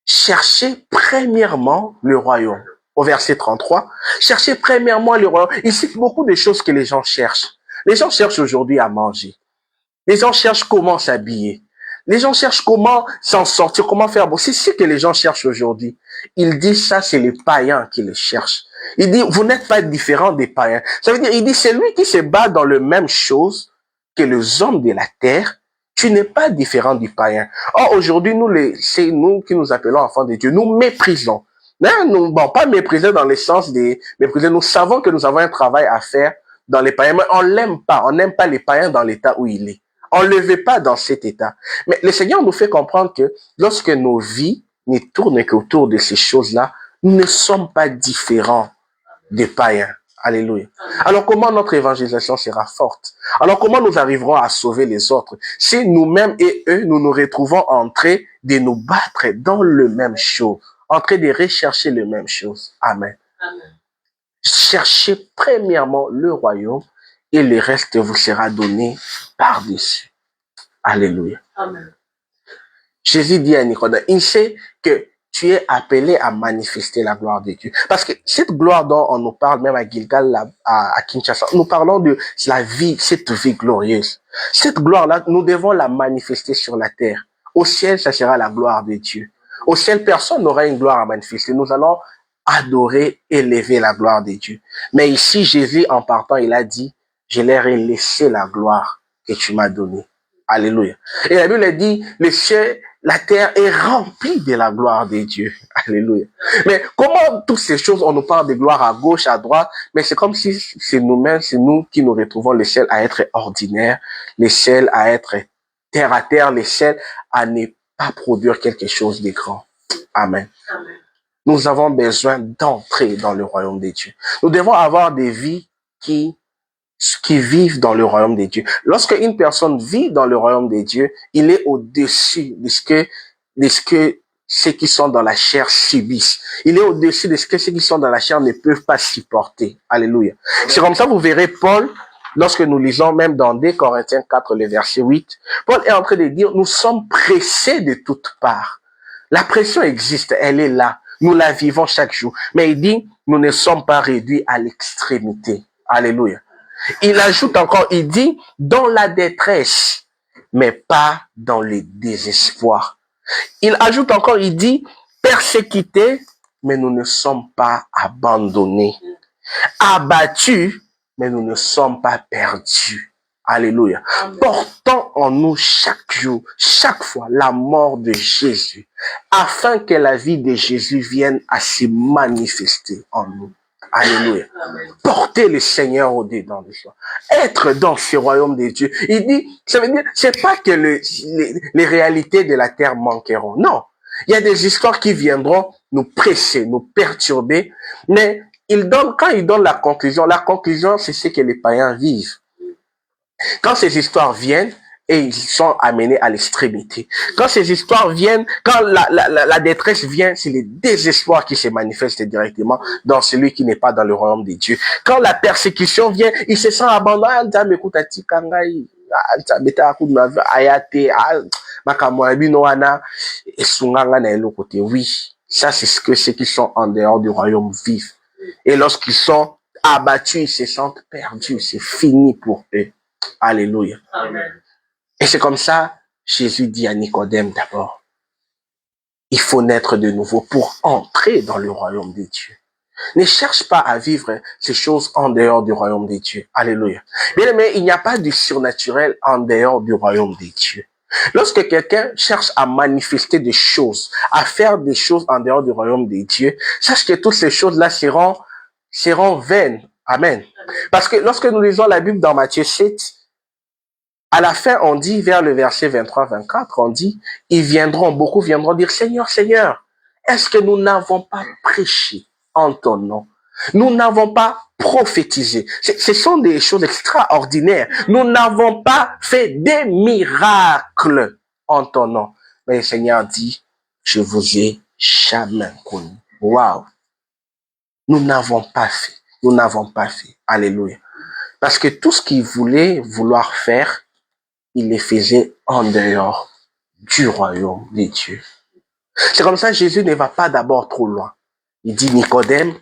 cherchez premièrement le royaume. Au verset 33, cherchez premièrement le royaume. Il cite beaucoup de choses que les gens cherchent. Les gens cherchent aujourd'hui à manger. Les gens cherchent comment s'habiller. Les gens cherchent comment s'en sortir, comment faire bon. C'est ce que les gens cherchent aujourd'hui. Il dit ça, c'est les païens qui le cherchent. Il dit, vous n'êtes pas différents des païens. Ça veut dire, il dit, c'est lui qui se bat dans la même chose que les hommes de la terre. Tu n'es pas différent du païen. Or, aujourd'hui, c'est nous qui nous appelons enfants de Dieu. Nous méprisons. Pas mépriser dans le sens de mépriser. Nous savons que nous avons un travail à faire dans les païens, mais on l'aime pas. On n'aime pas les païens dans l'état où il est. On ne le veut pas dans cet état. Mais le Seigneur nous fait comprendre que lorsque nos vies ne tournent qu'autour de ces choses-là, nous ne sommes pas différents des païens. Alléluia. Alors comment notre évangélisation sera forte? Alors comment nous arriverons à sauver les autres si nous-mêmes et eux, nous nous retrouvons en train de nous battre dans le même chose, en train de rechercher le même chose? Amen. Amen. cherchez premièrement le royaume et le reste vous sera donné par-dessus. Alléluia. Amen. Jésus dit à Nicodème, il sait que tu es appelé à manifester la gloire de Dieu. Parce que cette gloire dont on nous parle, même à Gilgal, à Kinshasa, nous parlons de la vie, cette vie glorieuse. Cette gloire-là, nous devons la manifester sur la terre. Au ciel, ça sera la gloire de Dieu. Au ciel, personne n'aura une gloire à manifester. Nous allons adorer, élever la gloire de Dieu. Mais ici, Jésus, en partant, il a dit, je leur ai laissé la gloire que tu m'as donnée. Alléluia. Et la Bible dit, le ciel, la terre est remplie de la gloire de Dieu. Alléluia. Mais comment toutes ces choses, on nous parle de gloire à gauche, à droite, mais c'est comme si c'est nous-mêmes, c'est nous qui nous retrouvons le ciel à être ordinaire, le ciel à être terre à terre, le ciel à ne pas produire quelque chose de grand. Amen. Amen. Nous avons besoin d'entrer dans le royaume de Dieu. Nous devons avoir des vies qui vivent dans le royaume de Dieu. Lorsque une personne vit dans le royaume de Dieu, il est au-dessus de ce que ceux qui sont dans la chair subissent. Il est au-dessus de ce que ceux qui sont dans la chair ne peuvent pas supporter. Alléluia. C'est comme ça, vous verrez Paul, lorsque nous lisons même dans 2 Corinthiens 4, le verset 8, Paul est en train de dire, nous sommes pressés de toutes parts. La pression existe, elle est là. Nous la vivons chaque jour. Mais il dit, nous ne sommes pas réduits à l'extrémité. Alléluia. Il ajoute encore, il dit, dans la détresse, mais pas dans le désespoir. Il ajoute encore, il dit, persécutés, mais nous ne sommes pas abandonnés. Abattus, mais nous ne sommes pas perdus. Alléluia. Amen. Portons en nous chaque jour, chaque fois, la mort de Jésus, afin que la vie de Jésus vienne à se manifester en nous. Alléluia. Amen. Porter le Seigneur au-dedans de soi. Être dans ce royaume de Dieu. Il dit, ça veut dire, c'est pas que les réalités de la terre manqueront. Non. Il y a des histoires qui viendront nous presser, nous perturber, mais quand il donne la conclusion, c'est ce que les païens vivent. Quand ces histoires viennent, et ils sont amenés à l'extrémité. Quand ces histoires viennent, quand la détresse vient, c'est le désespoir qui se manifeste directement dans celui qui n'est pas dans le royaume de Dieu. Quand la persécution vient, il se sent abandonné. Oui, ça c'est ce que ceux qui sont en dehors du royaume vivent. Et lorsqu'ils sont abattus, ils se sentent perdus. C'est fini pour eux. Alléluia. Amen. Et c'est comme ça, Jésus dit à Nicodème d'abord, il faut naître de nouveau pour entrer dans le royaume de Dieu. Ne cherche pas à vivre ces choses en dehors du royaume de Dieu. Alléluia. Bien aimé, il n'y a pas de surnaturel en dehors du royaume de Dieu. Lorsque quelqu'un cherche à manifester des choses, à faire des choses en dehors du royaume de Dieu, sache que toutes ces choses-là seront vaines. Amen. Parce que lorsque nous lisons la Bible dans Matthieu 7, à la fin, on dit, vers le verset 23-24, on dit, beaucoup viendront dire, Seigneur, Seigneur, est-ce que nous n'avons pas prêché en ton nom? Nous n'avons pas prophétisé. Ce sont des choses extraordinaires. Nous n'avons pas fait des miracles en ton nom. Mais le Seigneur dit, je vous ai jamais connu. Waouh! Nous n'avons pas fait. Nous n'avons pas fait. Alléluia. Parce que tout ce qu'il voulait vouloir faire, il les faisait en dehors du royaume de Dieu. C'est comme ça que Jésus ne va pas d'abord trop loin. Il dit, Nicodème,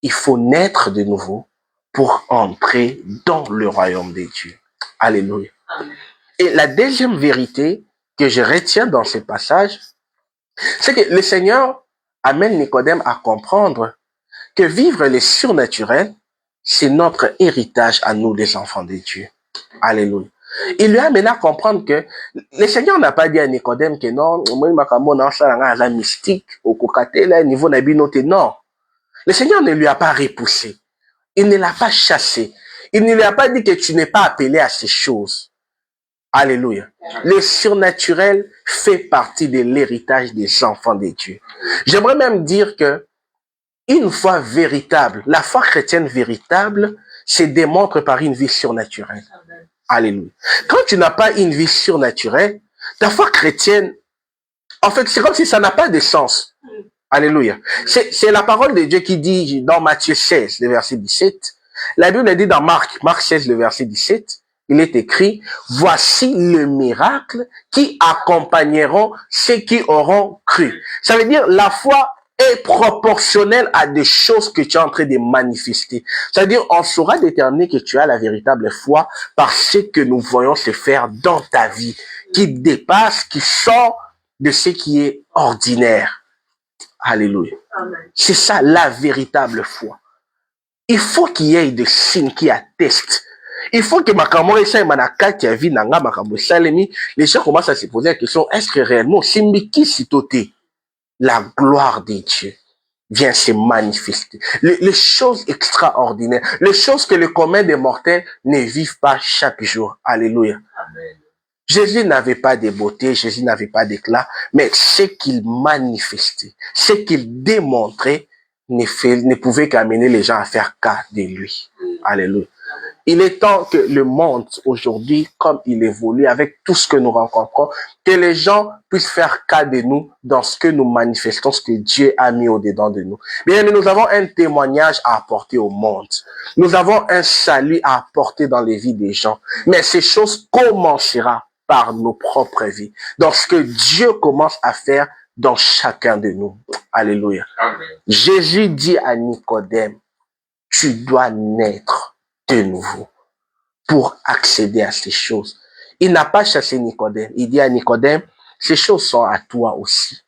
il faut naître de nouveau pour entrer dans le royaume de Dieu. Alléluia. Amen. Et la deuxième vérité que je retiens dans ce passage, c'est que le Seigneur amène Nicodème à comprendre que vivre le surnaturel, c'est notre héritage à nous, les enfants de Dieu. Alléluia. Il lui a amené à comprendre que le Seigneur n'a pas dit à Nicodème que non, moi, mystique, au cocaté, là, niveau nabinoté, non. Le Seigneur ne lui a pas repoussé. Il ne l'a pas chassé. Il ne lui a pas dit que tu n'es pas appelé à ces choses. Alléluia. Le surnaturel fait partie de l'héritage des enfants de Dieu. J'aimerais même dire que une foi véritable, la foi chrétienne véritable, se démontre par une vie surnaturelle. Amen. Alléluia. Quand tu n'as pas une vie surnaturelle, ta foi chrétienne, en fait, c'est comme si ça n'a pas de sens. Alléluia. C'est la parole de Dieu qui dit dans Matthieu 16, le verset 17. La Bible dit dans Marc 16, le verset 17, il est écrit, voici le miracle qui accompagneront ceux qui auront cru. Ça veut dire la foi est proportionnelle à des choses que tu es en train de manifester. Ça veut dire on saura déterminer que tu as la véritable foi par ce que nous voyons se faire dans ta vie, qui dépasse, qui sort de ce qui est ordinaire. Alléluia. C'est ça la véritable foi. Il faut qu'il y ait des signes qui attestent. Il faut que les gens commencent à se poser la question, est-ce que réellement, la gloire de Dieu vient se manifester? Les choses extraordinaires, les choses que le commun des mortels ne vivent pas chaque jour. Alléluia. Amen. Jésus n'avait pas de beauté, Jésus n'avait pas d'éclat, mais ce qu'il manifestait, ce qu'il démontrait, ne pouvait qu'amener les gens à faire cas de lui. Alléluia. Il est temps que le monde aujourd'hui, comme il évolue avec tout ce que nous rencontrons, que les gens puissent faire cas de nous dans ce que nous manifestons, ce que Dieu a mis au-dedans de nous. Bien, nous avons un témoignage à apporter au monde. Nous avons un salut à apporter dans les vies des gens. Mais ces choses commenceront par nos propres vies, dans ce que Dieu commence à faire dans chacun de nous. Alléluia. Amen. Jésus dit à Nicodème, tu dois naître de nouveau pour accéder à ces choses. Il n'a pas chassé Nicodème. Il dit à Nicodème, ces choses sont à toi aussi.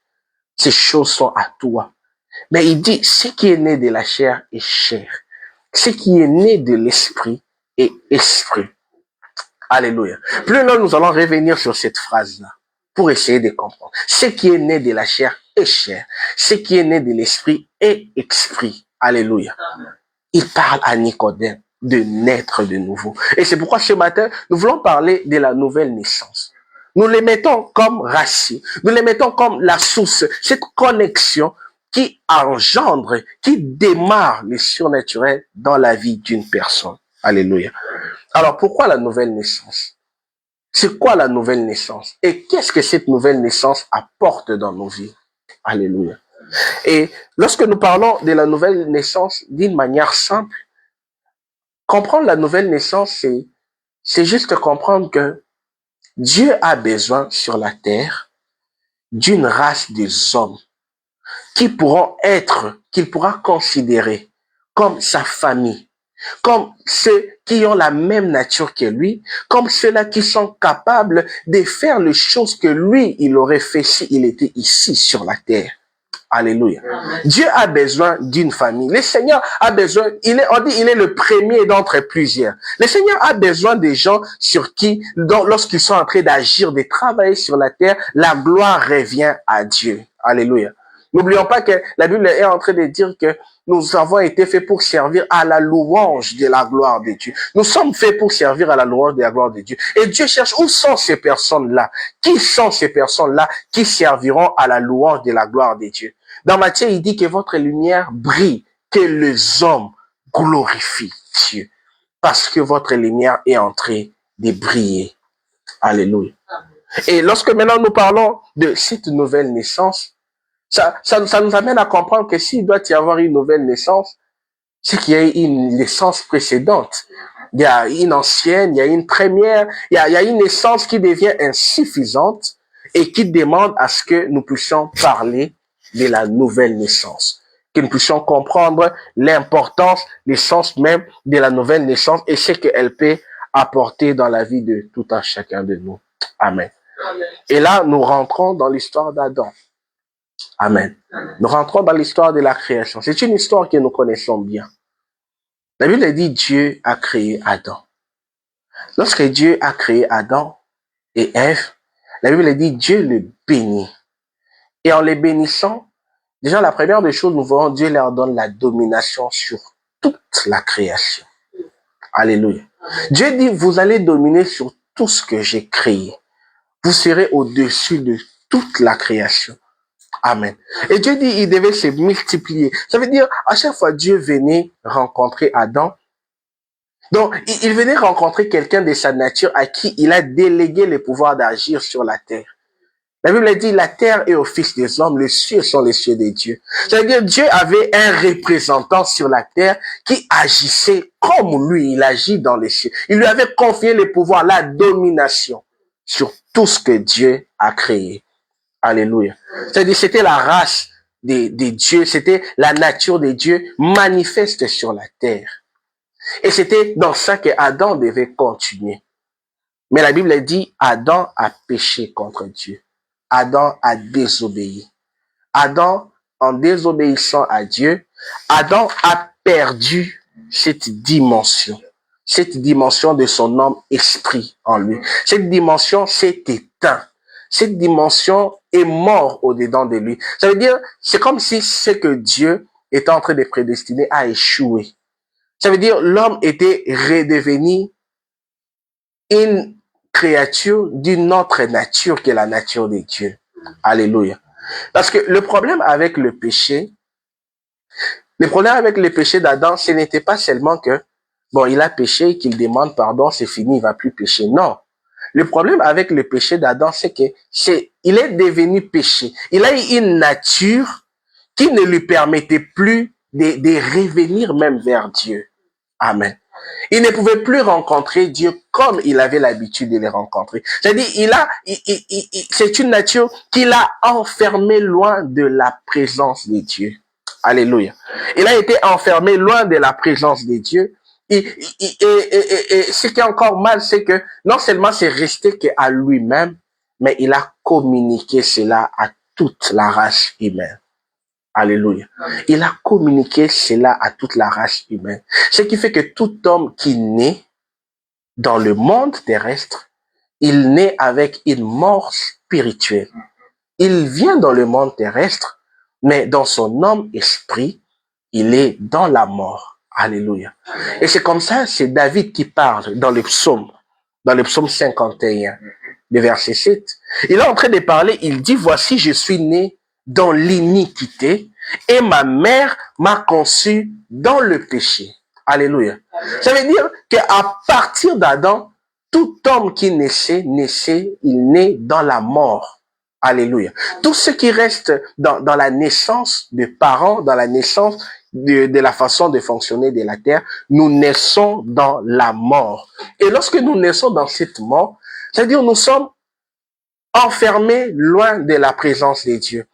Ces choses sont à toi. Mais il dit, ce qui est né de la chair est chair. Ce qui est né de l'esprit est esprit. Alléluia. Plus là, nous allons revenir sur cette phrase-là pour essayer de comprendre. Ce qui est né de la chair est chair. Ce qui est né de l'esprit est esprit. Alléluia. Il parle à Nicodème de naître de nouveau. Et c'est pourquoi ce matin, nous voulons parler de la nouvelle naissance. Nous les mettons comme racine. Nous les mettons comme la source. Cette connexion qui engendre, qui démarre le surnaturel dans la vie d'une personne. Alléluia. Alors, pourquoi la nouvelle naissance? C'est quoi la nouvelle naissance? Et qu'est-ce que cette nouvelle naissance apporte dans nos vies? Alléluia. Et lorsque nous parlons de la nouvelle naissance d'une manière simple, comprendre la nouvelle naissance, c'est juste comprendre que Dieu a besoin sur la terre d'une race des hommes qu'il pourra considérer comme sa famille, comme ceux qui ont la même nature que lui, comme ceux-là qui sont capables de faire les choses que lui, il aurait fait s'il était ici sur la terre. Alléluia. Dieu a besoin d'une famille. Le Seigneur a besoin, on dit, il est le premier d'entre plusieurs. Le Seigneur a besoin des gens sur qui, lorsqu'ils sont en train d'agir, de travailler sur la terre, la gloire revient à Dieu. Alléluia. N'oublions pas que la Bible est en train de dire que nous avons été faits pour servir à la louange de la gloire de Dieu. Nous sommes faits pour servir à la louange de la gloire de Dieu. Et Dieu cherche où sont ces personnes-là? Qui sont ces personnes-là qui serviront à la louange de la gloire de Dieu? Dans Matthieu, il dit que votre lumière brille, que les hommes glorifient Dieu. Parce que votre lumière est en train de briller. Alléluia. Et lorsque maintenant nous parlons de cette nouvelle naissance, ça nous amène à comprendre que s'il doit y avoir une nouvelle naissance, c'est qu'il y a une naissance précédente. Il y a une ancienne, il y a une première, il y a une naissance qui devient insuffisante et qui demande à ce que nous puissions parler de la nouvelle naissance. Que nous puissions comprendre l'importance, l'essence même de la nouvelle naissance et ce qu'elle peut apporter dans la vie de tout un chacun de nous. Amen. Amen. Et là, nous rentrons dans l'histoire d'Adam. Amen. Nous rentrons dans l'histoire de la création. C'est une histoire que nous connaissons bien. La Bible dit Dieu a créé Adam. Lorsque Dieu a créé Adam et Ève, la Bible dit Dieu le bénit. Et en les bénissant, déjà la première des choses, nous voyons Dieu leur donne la domination sur toute la création. Alléluia. Dieu dit, vous allez dominer sur tout ce que j'ai créé. Vous serez au-dessus de toute la création. Amen. Et Dieu dit, il devait se multiplier. Ça veut dire, à chaque fois, Dieu venait rencontrer Adam. Donc, il venait rencontrer quelqu'un de sa nature à qui il a délégué le pouvoir d'agir sur la terre. La Bible dit, la terre est au fils des hommes, les cieux sont les cieux des dieux. Ça veut dire, Dieu avait un représentant sur la terre qui agissait comme lui, il agit dans les cieux. Il lui avait confié le pouvoir, la domination sur tout ce que Dieu a créé. Alléluia. C'est-à-dire, c'était la race des dieux, c'était la nature des dieux manifeste sur la terre. Et c'était dans ça que Adam devait continuer. Mais la Bible dit, Adam a péché contre Dieu. Adam a désobéi. Adam, en désobéissant à Dieu, Adam a perdu cette dimension de son homme esprit en lui. Cette dimension s'est éteinte. Cette dimension est morte au-dedans de lui. Ça veut dire, c'est comme si ce que Dieu était en train de prédestiner a échoué. Ça veut dire, l'homme était redevenu une créature d'une autre nature que la nature de Dieu. Alléluia. Parce que le problème avec le péché d'Adam, ce n'était pas seulement que, bon, il a péché, qu'il demande pardon, c'est fini, il va plus pécher. Non. Le problème avec le péché d'Adam, c'est que il est devenu péché. Il a eu une nature qui ne lui permettait plus de revenir même vers Dieu. Amen. Il ne pouvait plus rencontrer Dieu comme il avait l'habitude de les rencontrer. C'est-à-dire, c'est une nature qui l'a enfermé loin de la présence de Dieu. Alléluia. Il a été enfermé loin de la présence de Dieu. Et ce qui est encore mal, c'est que non seulement c'est resté qu'à lui-même, mais il a communiqué cela à toute la race humaine. Alléluia. Il a communiqué cela à toute la race humaine. Ce qui fait que tout homme qui naît dans le monde terrestre, il naît avec une mort spirituelle. Il vient dans le monde terrestre, mais dans son homme esprit, il est dans la mort. Alléluia. Et c'est comme ça, c'est David qui parle dans le psaume 51, le verset 7. Il est en train de parler, il dit, voici, je suis né dans l'iniquité et ma mère m'a conçu dans le péché. Alléluia. Ça veut dire qu'à partir d'Adam, tout homme qui naissait, il naît dans la mort. Alléluia. Tout ce qui reste dans la naissance des parents, dans la naissance de la façon de fonctionner de la terre, nous naissons dans la mort. Et lorsque nous naissons dans cette mort, c'est-à-dire nous sommes enfermés loin de la présence de Dieu.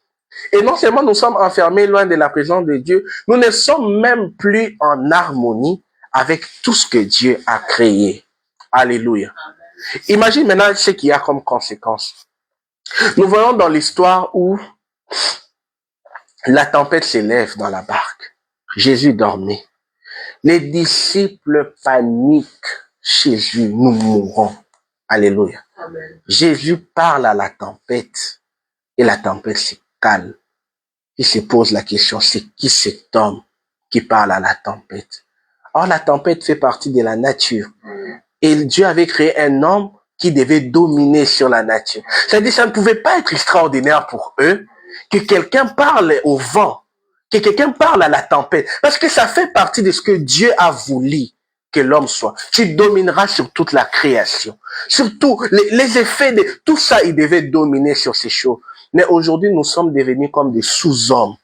Et non seulement nous sommes enfermés loin de la présence de Dieu, nous ne sommes même plus en harmonie avec tout ce que Dieu a créé. Alléluia. Imagine maintenant ce qu'il y a comme conséquence. Nous voyons dans l'histoire où la tempête s'élève dans la barque. Jésus dormait. Les disciples paniquent. Jésus, nous mourrons. Alléluia. Amen. Jésus parle à la tempête et la tempête se calme. Il se pose la question, c'est qui cet homme qui parle à la tempête? Or, la tempête fait partie de la nature. Et Dieu avait créé un homme qui devait dominer sur la nature. C'est-à-dire, ça ne pouvait pas être extraordinaire pour eux que quelqu'un parle au vent, que quelqu'un parle à la tempête. Parce que ça fait partie de ce que Dieu a voulu que l'homme soit. Tu domineras sur toute la création. Surtout, les effets de tout ça, il devait dominer sur ces choses. Mais aujourd'hui, nous sommes devenus comme des sous-hommes.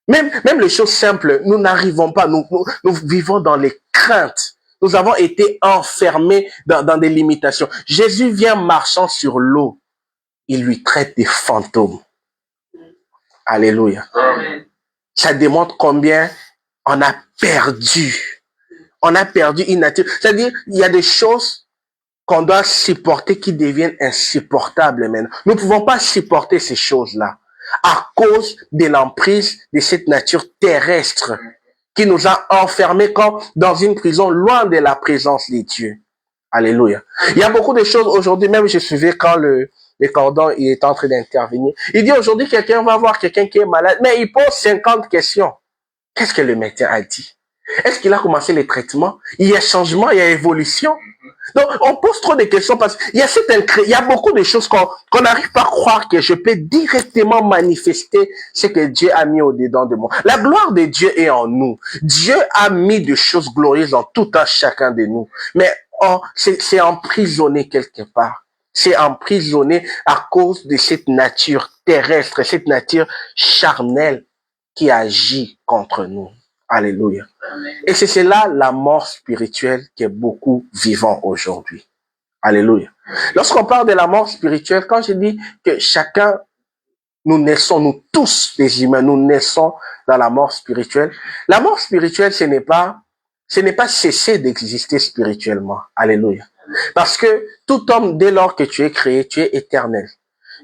Même les choses simples, nous n'arrivons pas, nous vivons dans les craintes. Nous avons été enfermés dans des limitations. Jésus vient marchant sur l'eau. Il lui traite des fantômes. Alléluia. Amen. Ça démontre combien on a perdu. On a perdu une nature. C'est-à-dire, il y a des choses qu'on doit supporter qui deviennent insupportables maintenant. Nous ne pouvons pas supporter ces choses-là à cause de l'emprise de cette nature terrestre qui nous a enfermés comme dans une prison loin de la présence de Dieu. Alléluia. Il y a beaucoup de choses aujourd'hui, même je suivais quand le cordon il est en train d'intervenir. Il dit aujourd'hui quelqu'un va voir quelqu'un qui est malade, mais il pose 50 questions. Qu'est-ce que le médecin a dit? Est-ce qu'il a commencé les traitements? Il y a changement, il y a évolution. Donc, on pose trop de questions parce qu'il y a il y a beaucoup de choses qu'on n'arrive pas à croire que je peux directement manifester ce que Dieu a mis au-dedans de moi. La gloire de Dieu est en nous. Dieu a mis des choses glorieuses en tout un chacun de nous. Mais c'est emprisonné quelque part. C'est emprisonné à cause de cette nature terrestre, cette nature charnelle qui agit contre nous. Alléluia. Et c'est cela la mort spirituelle que beaucoup vivons aujourd'hui. Alléluia. Lorsqu'on parle de la mort spirituelle, quand je dis que chacun, nous naissons, nous tous les humains, nous naissons dans la mort spirituelle. La mort spirituelle, ce n'est pas cesser d'exister spirituellement. Alléluia. Parce que tout homme, dès lors que tu es créé, tu es éternel.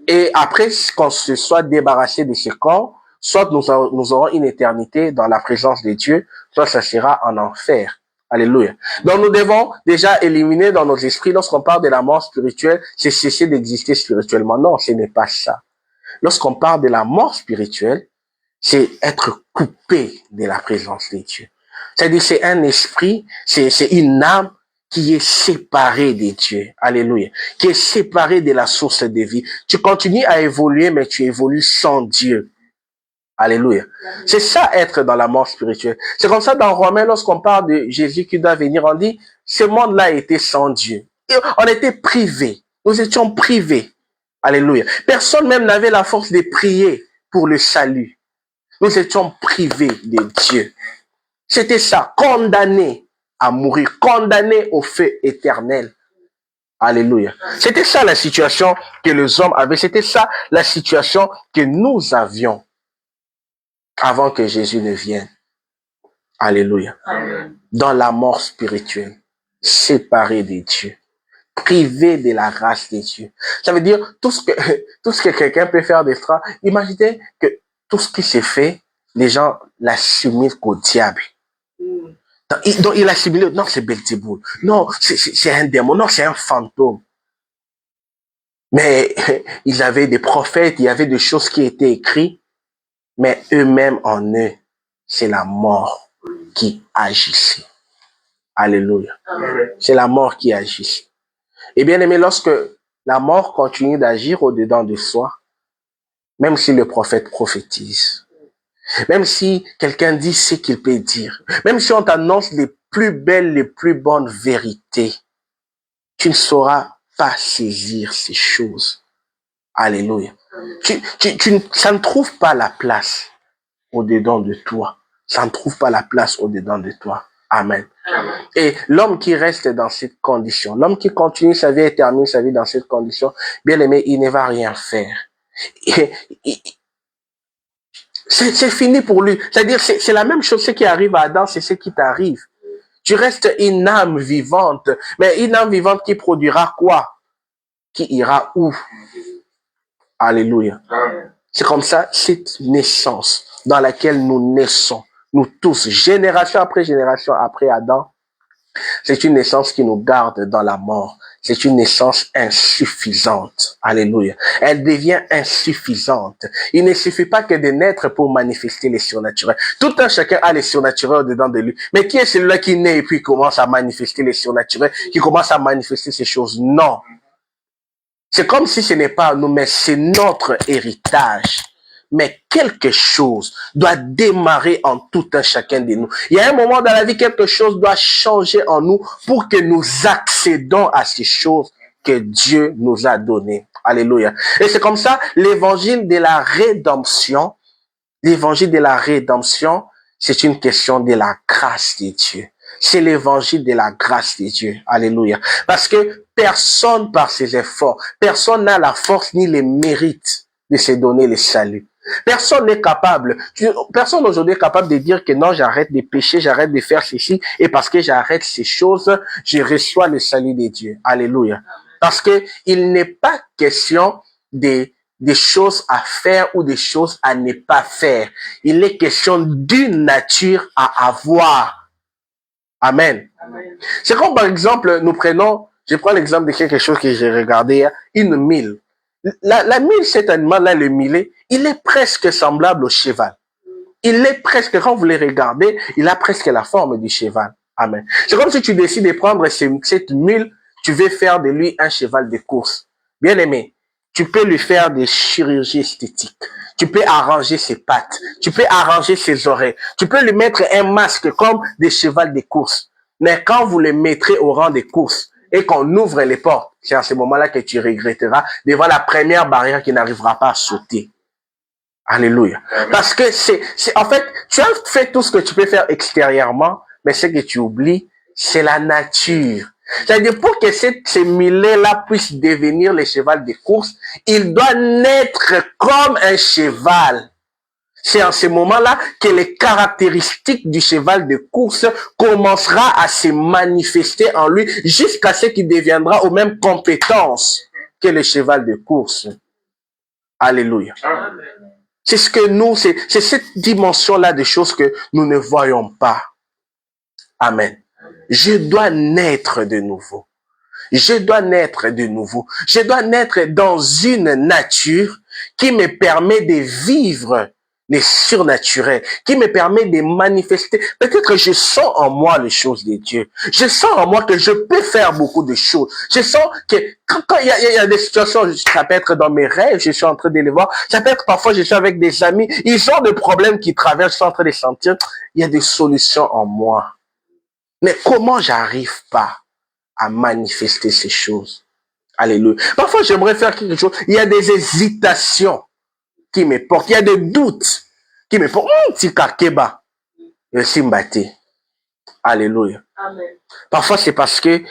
Et après qu'on se soit débarrassé de ce corps, soit nous aurons une éternité dans la présence de Dieu, soit ça sera en enfer. Alléluia. Donc nous devons déjà éliminer dans nos esprits, lorsqu'on parle de la mort spirituelle, c'est cesser d'exister spirituellement. Non, ce n'est pas ça. Lorsqu'on parle de la mort spirituelle, c'est être coupé de la présence de Dieu. C'est-à-dire c'est un esprit, c'est une âme qui est séparée de Dieu. Alléluia. Qui est séparée de la source de vie. Tu continues à évoluer, mais tu évolues sans Dieu. Alléluia. C'est ça être dans la mort spirituelle. C'est comme ça dans Romains, lorsqu'on parle de Jésus qui doit venir, on dit, ce monde-là était sans Dieu. Et on était privés. Nous étions privés. Alléluia. Personne même n'avait la force de prier pour le salut. Nous étions privés de Dieu. C'était ça, condamné à mourir, condamné au feu éternel. Alléluia. C'était ça la situation que les hommes avaient. C'était ça la situation que nous avions avant que Jésus ne vienne. Alléluia. Amen. Dans la mort spirituelle, séparés de Dieu, privés de la grâce de Dieu. Ça veut dire tout ce que quelqu'un peut faire d'extra. Imaginez que tout ce qui s'est fait, les gens l'assimilent qu'au diable. Donc il assimile, non, c'est Belzéboul. Non, c'est un démon. Non, c'est un fantôme. Mais ils avaient des prophètes, il y avait des choses qui étaient écrites, mais eux-mêmes en eux, c'est la mort qui agissait. Alléluia. C'est la mort qui agissait. Et bien aimé, lorsque la mort continue d'agir au-dedans de soi, même si le prophète prophétise, même si quelqu'un dit ce qu'il peut dire, même si on t'annonce les plus belles, les plus bonnes vérités, tu ne sauras pas saisir ces choses. Alléluia. Ça ne trouve pas la place au-dedans de toi. Ça ne trouve pas la place au-dedans de toi. Amen. Amen. Et l'homme qui reste dans cette condition, l'homme qui continue sa vie et termine sa vie dans cette condition, bien aimé, il ne va rien faire. C'est fini pour lui. C'est-à-dire, c'est la même chose, ce qui arrive à Adam, c'est ce qui t'arrive. Tu restes une âme vivante, mais une âme vivante qui produira quoi? Qui ira où? Alléluia. C'est comme ça, cette naissance dans laquelle nous naissons, nous tous, génération après Adam, c'est une naissance qui nous garde dans la mort. C'est une naissance insuffisante. Alléluia. Elle devient insuffisante. Il ne suffit pas que de naître pour manifester les surnaturels. Tout un chacun a les surnaturels dedans de lui. Mais qui est celui-là qui naît et puis commence à manifester les surnaturels, qui commence à manifester ces choses? Non. C'est comme si ce n'est pas nous, mais c'est notre héritage. Mais quelque chose doit démarrer en tout un chacun de nous. Il y a un moment dans la vie, quelque chose doit changer en nous pour que nous accédons à ces choses que Dieu nous a données. Alléluia. Et c'est comme ça, l'évangile de la rédemption, c'est une question de la grâce de Dieu. C'est l'évangile de la grâce de Dieu. Alléluia. Parce que personne par ses efforts, personne n'a la force ni les mérites de se donner le salut. Personne n'est capable. Personne aujourd'hui est capable de dire que non, j'arrête de pécher, j'arrête de faire ceci, et parce que j'arrête ces choses, je reçois le salut de Dieu. Alléluia. Parce que il n'est pas question des choses à faire ou des choses à ne pas faire. Il est question d'une nature à avoir. Amen. Amen. C'est comme par exemple, je prends l'exemple de quelque chose que j'ai regardé hier, une mule. La mule, cet animal-là, le mulet, il est presque semblable au cheval. Il est presque, quand vous le regardez, il a presque la forme du cheval. Amen. C'est comme si tu décides de prendre cette mule, tu veux faire de lui un cheval de course. Bien aimé, tu peux lui faire des chirurgies esthétiques. Tu peux arranger ses pattes. Tu peux arranger ses oreilles. Tu peux lui mettre un masque comme des chevals de course. Mais quand vous le mettrez au rang de course, et qu'on ouvre les portes, c'est à ce moment-là que tu regretteras devant la première barrière qui n'arrivera pas à sauter. Alléluia. Parce que en fait, tu as fait tout ce que tu peux faire extérieurement, mais ce que tu oublies, c'est la nature. C'est-à-dire, pour que ce millet-là puisse devenir le cheval de course, il doit naître comme un cheval. C'est en ce moment-là que les caractéristiques du cheval de course commencera à se manifester en lui jusqu'à ce qu'il deviendra aux mêmes compétences que le cheval de course. Alléluia. C'est ce que nous, c'est cette dimension-là de choses que nous ne voyons pas. Amen. Je dois naître de nouveau. Je dois naître de nouveau. Je dois naître dans une nature qui me permet de vivre les surnaturels, qui me permet de manifester. Peut-être je sens en moi les choses de Dieu. Je sens en moi que je peux faire beaucoup de choses. Je sens que quand il y a des situations, ça peut être dans mes rêves, je suis en train de les voir. Ça peut être parfois, je suis avec des amis, ils ont des problèmes qui traversent, je suis en train de sentir. Il y a des solutions en moi. Mais comment j'arrive pas à manifester ces choses? Alléluia. Parfois, j'aimerais faire quelque chose. Il y a des hésitations qui me portent. Il y a des doutes qui me portent. Tikakeba. Simbate. Alléluia. Amen. Parfois, c'est parce que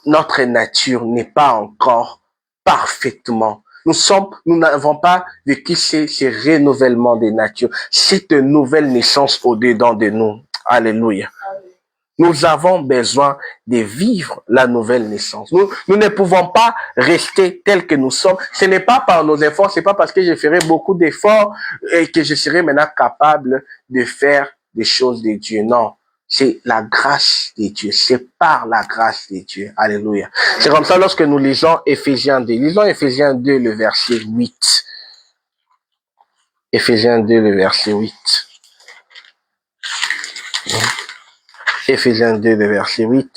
notre nature n'est pas encore parfaitement. Nous n'avons pas vécu ces renouvellements de nature, cette nouvelle naissance au-dedans de nous. Alléluia. Amen. Nous avons besoin de vivre la nouvelle naissance. Nous ne pouvons pas rester tels que nous sommes. Ce n'est pas par nos efforts, c'est pas parce que je ferai beaucoup d'efforts et que je serai maintenant capable de faire des choses de Dieu. Non, c'est la grâce de Dieu. C'est par la grâce de Dieu. Alléluia. C'est comme ça lorsque nous lisons Éphésiens 2. Lisons Éphésiens 2, le verset 8. Éphésiens 2, le verset 8. Éphésiens 2, le verset 8.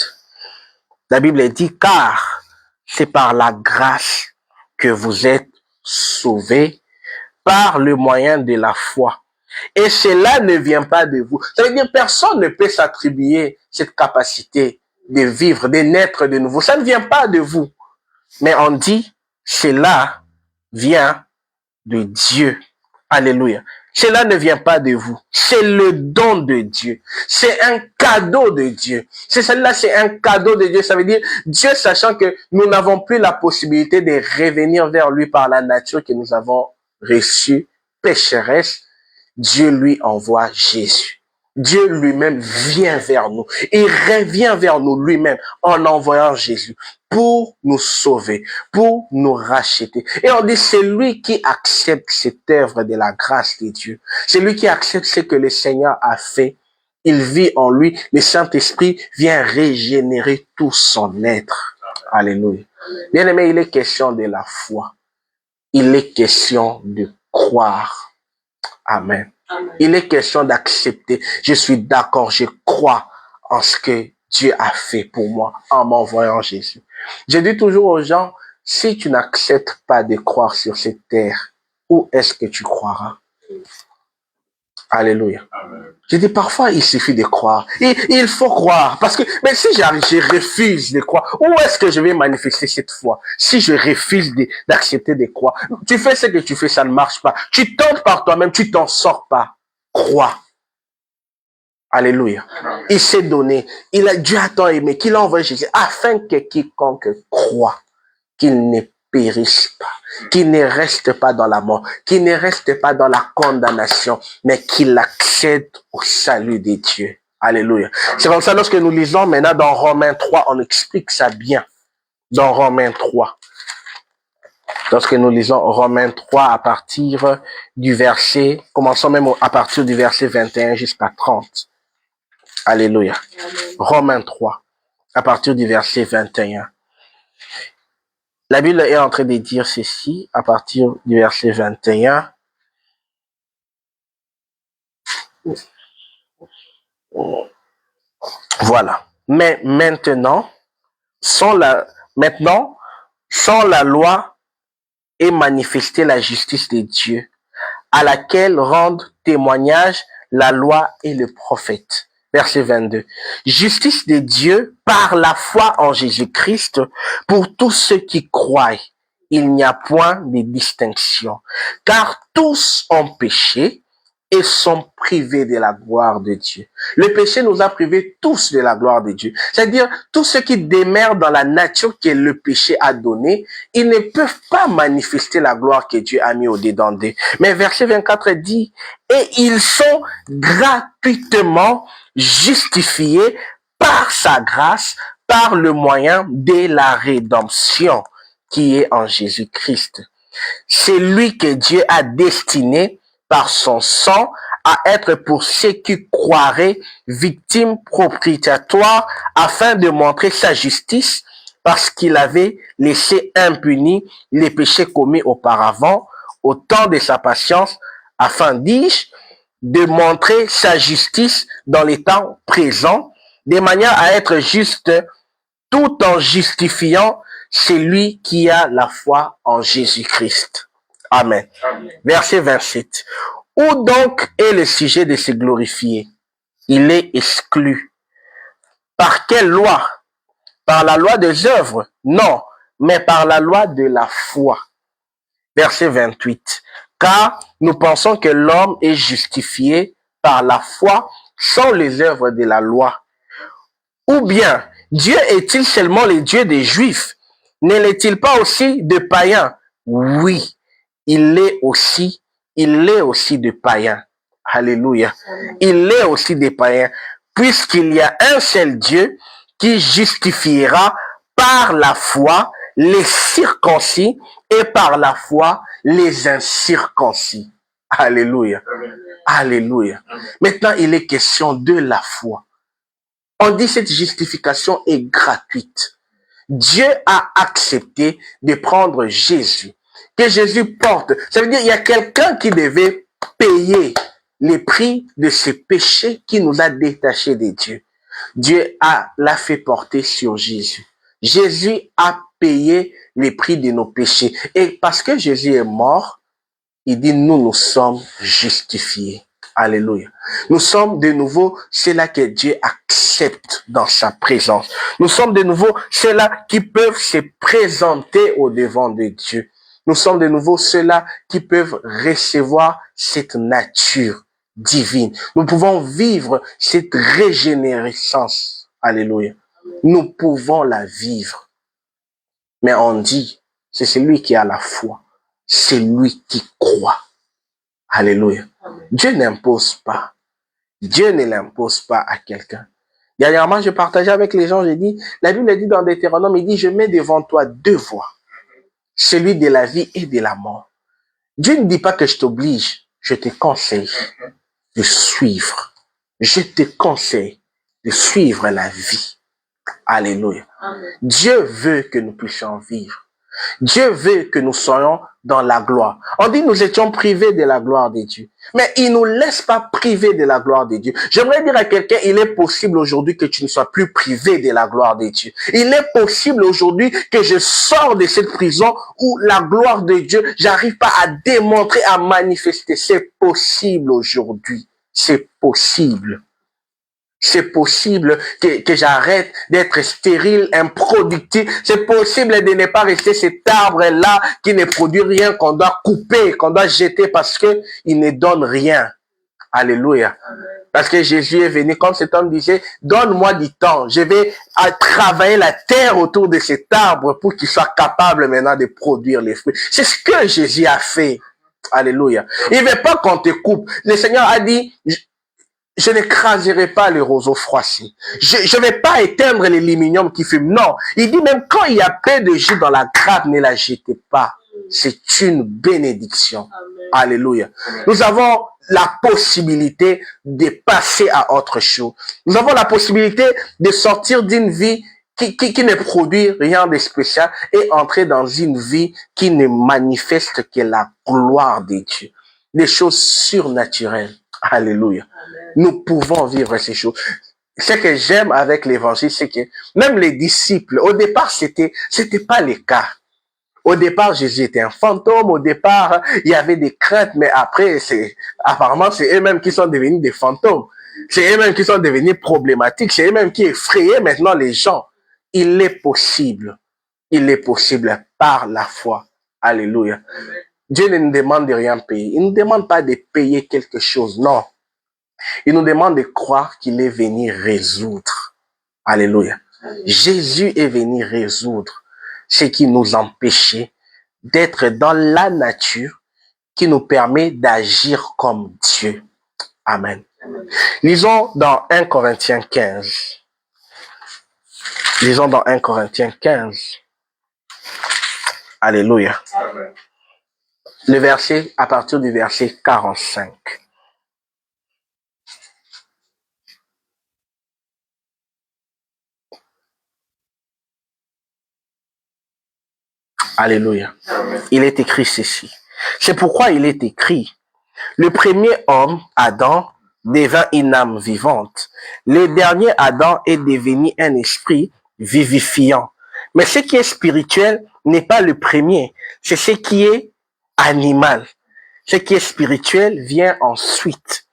La Bible dit, car c'est par la grâce que vous êtes sauvés par le moyen de la foi. Et cela ne vient pas de vous. Ça veut dire personne ne peut s'attribuer cette capacité de vivre, de naître de nouveau. Ça ne vient pas de vous. Mais on dit, cela vient de Dieu. Alléluia. Cela ne vient pas de vous. C'est le don de Dieu. C'est un cadeau de Dieu. C'est celle-là, c'est un cadeau de Dieu. Ça veut dire, Dieu sachant que nous n'avons plus la possibilité de revenir vers lui par la nature que nous avons reçue, pécheresse, Dieu lui envoie Jésus. Dieu lui-même vient vers nous. Il revient vers nous lui-même en envoyant Jésus pour nous sauver, pour nous racheter. Et on dit, c'est lui qui accepte cette œuvre de la grâce de Dieu. C'est lui qui accepte ce que le Seigneur a fait. Il vit en lui. Le Saint-Esprit vient régénérer tout son être. Alléluia. Bien aimé, il est question de la foi. Il est question de croire. Amen. Amen. Il est question d'accepter. Je suis d'accord, je crois en ce que Dieu a fait pour moi en m'envoyant Jésus. Je dis toujours aux gens, si tu n'acceptes pas de croire sur cette terre, où est-ce que tu croiras? Alléluia. Amen. Je dis parfois, il suffit de croire. Il faut croire. Parce que, mais si je refuse de croire, où est-ce que je vais manifester cette foi? Si je refuse d'accepter de croire, tu fais ce que tu fais, ça ne marche pas. Tu tentes par toi-même, tu t'en sors pas. Crois. Alléluia. Amen. Il s'est donné. Dieu a tant aimé qu'il a envoyé Jésus afin que quiconque croit qu'il ne périsse pas, qu'il ne reste pas dans la mort, qu'il ne reste pas dans la condamnation, mais qu'il accède au salut de Dieu. Alléluia. C'est comme ça, lorsque nous lisons maintenant dans Romains 3, on explique ça bien. Dans Romains 3. Lorsque nous lisons Romains 3 à partir du verset, commençons même à partir du verset 21 jusqu'à 30. Alléluia. Romains 3, à partir du verset 21. La Bible est en train de dire ceci à partir du verset 21. Voilà. Mais maintenant, sans la loi est manifestée la justice de Dieu, à laquelle rendent témoignage la loi et le prophète. Verset 22. Justice de Dieu par la foi en Jésus-Christ pour tous ceux qui croient. Il n'y a point de distinction, car tous ont péché et sont privés de la gloire de Dieu. Le péché nous a privés tous de la gloire de Dieu. C'est-à-dire, tous ceux qui demeurent dans la nature que le péché a donnée, ils ne peuvent pas manifester la gloire que Dieu a mis au-dedans d'eux. Mais verset 24 dit, et ils sont gratuitement justifiés par sa grâce, par le moyen de la rédemption qui est en Jésus-Christ. C'est lui que Dieu a destiné par son sang à être pour ceux qui croiraient victimes propitiatoires afin de montrer sa justice parce qu'il avait laissé impunis les péchés commis auparavant au temps de sa patience afin, dis-je, de montrer sa justice dans les temps présents de manière à être juste tout en justifiant celui qui a la foi en Jésus-Christ. Amen. Amen. Verset 27. Où donc est le sujet de se glorifier? Il est exclu. Par quelle loi? Par la loi des œuvres? Non, mais par la loi de la foi. Verset 28. Car nous pensons que l'homme est justifié par la foi sans les œuvres de la loi. Ou bien, Dieu est-il seulement le Dieu des Juifs? Ne l'est-il pas aussi de païens? Oui, il l'est aussi de païens. Alléluia. Il l'est aussi des païens, puisqu'il y a un seul Dieu qui justifiera par la foi les circoncis et par la foi les incirconcis. Alléluia. Alléluia. Maintenant, il est question de la foi. On dit cette justification est gratuite. Dieu a accepté de prendre Jésus, que Jésus porte. Ça veut dire qu'il y a quelqu'un qui devait payer les prix de ce péché qui nous a détachés de Dieu. Dieu l'a fait porter sur Jésus. Jésus a payé les prix de nos péchés. Et parce que Jésus est mort, il dit nous sommes justifiés. Alléluia. Nous sommes de nouveau ceux-là que Dieu accepte dans sa présence. Nous sommes de nouveau ceux-là qui peuvent se présenter au devant de Dieu. Nous sommes de nouveau ceux-là qui peuvent recevoir cette nature divine. Nous pouvons vivre cette régénérescence. Alléluia. Nous pouvons la vivre. Mais on dit, c'est celui qui a la foi. C'est lui qui croit. Alléluia. Amen. Dieu n'impose pas. Dieu ne l'impose pas à quelqu'un. Dernièrement, je partageais avec les gens, j'ai dit, la Bible dit dans Deutéronome, il dit, je mets devant toi deux voies. Celui de la vie et de la mort. Dieu ne dit pas que je t'oblige. Je te conseille de suivre. Je te conseille de suivre la vie. Alléluia. Amen. Dieu veut que nous puissions vivre. Dieu veut que nous soyons dans la gloire. On dit nous étions privés de la gloire de Dieu. Mais il ne nous laisse pas privés de la gloire de Dieu. J'aimerais dire à quelqu'un, il est possible aujourd'hui que tu ne sois plus privé de la gloire de Dieu. Il est possible aujourd'hui que je sors de cette prison où la gloire de Dieu, j'arrive pas à démontrer, à manifester. C'est possible aujourd'hui. C'est possible. C'est possible que j'arrête d'être stérile, improductif. C'est possible de ne pas rester cet arbre-là qui ne produit rien, qu'on doit couper, qu'on doit jeter parce que il ne donne rien. Alléluia. Parce que Jésus est venu, comme cet homme disait, donne-moi du temps. Je vais travailler la terre autour de cet arbre pour qu'il soit capable maintenant de produire les fruits. C'est ce que Jésus a fait. Alléluia. Il ne veut pas qu'on te coupe. Le Seigneur a dit, je n'écraserai pas les roseaux froissis. Je ne vais pas éteindre les luminiums qui fument. Non. Il dit même quand il y a peu de jus dans la grappe, ne la jetez pas. C'est une bénédiction. Amen. Alléluia. Amen. Nous avons la possibilité de passer à autre chose. Nous avons la possibilité de sortir d'une vie qui ne produit rien de spécial et entrer dans une vie qui ne manifeste que la gloire de Dieu. Des choses surnaturelles. Alléluia. Amen. Nous pouvons vivre ces choses. Ce que j'aime avec l'évangile, c'est que même les disciples, au départ, c'était pas le cas. Au départ, Jésus était un fantôme. Au départ, il y avait des craintes, mais après, apparemment, c'est eux-mêmes qui sont devenus des fantômes. C'est eux-mêmes qui sont devenus problématiques. C'est eux-mêmes qui effrayaient maintenant les gens. Il est possible. Il est possible par la foi. Alléluia. Dieu ne nous demande de rien payer. Il ne nous demande pas de payer quelque chose. Non. Il nous demande de croire qu'il est venu résoudre. Alléluia. Jésus est venu résoudre ce qui nous empêchait d'être dans la nature qui nous permet d'agir comme Dieu. Amen. Lisons dans 1 Corinthiens 15. Lisons dans 1 Corinthiens 15. Alléluia. Amen. Le verset, à partir du verset 45. Alléluia. Amen. Il est écrit ceci. C'est pourquoi il est écrit: le premier homme, Adam, devint une âme vivante. Le dernier Adam est devenu un esprit vivifiant. Mais ce qui est spirituel n'est pas le premier, c'est ce qui est animal. Ce qui est spirituel vient ensuite.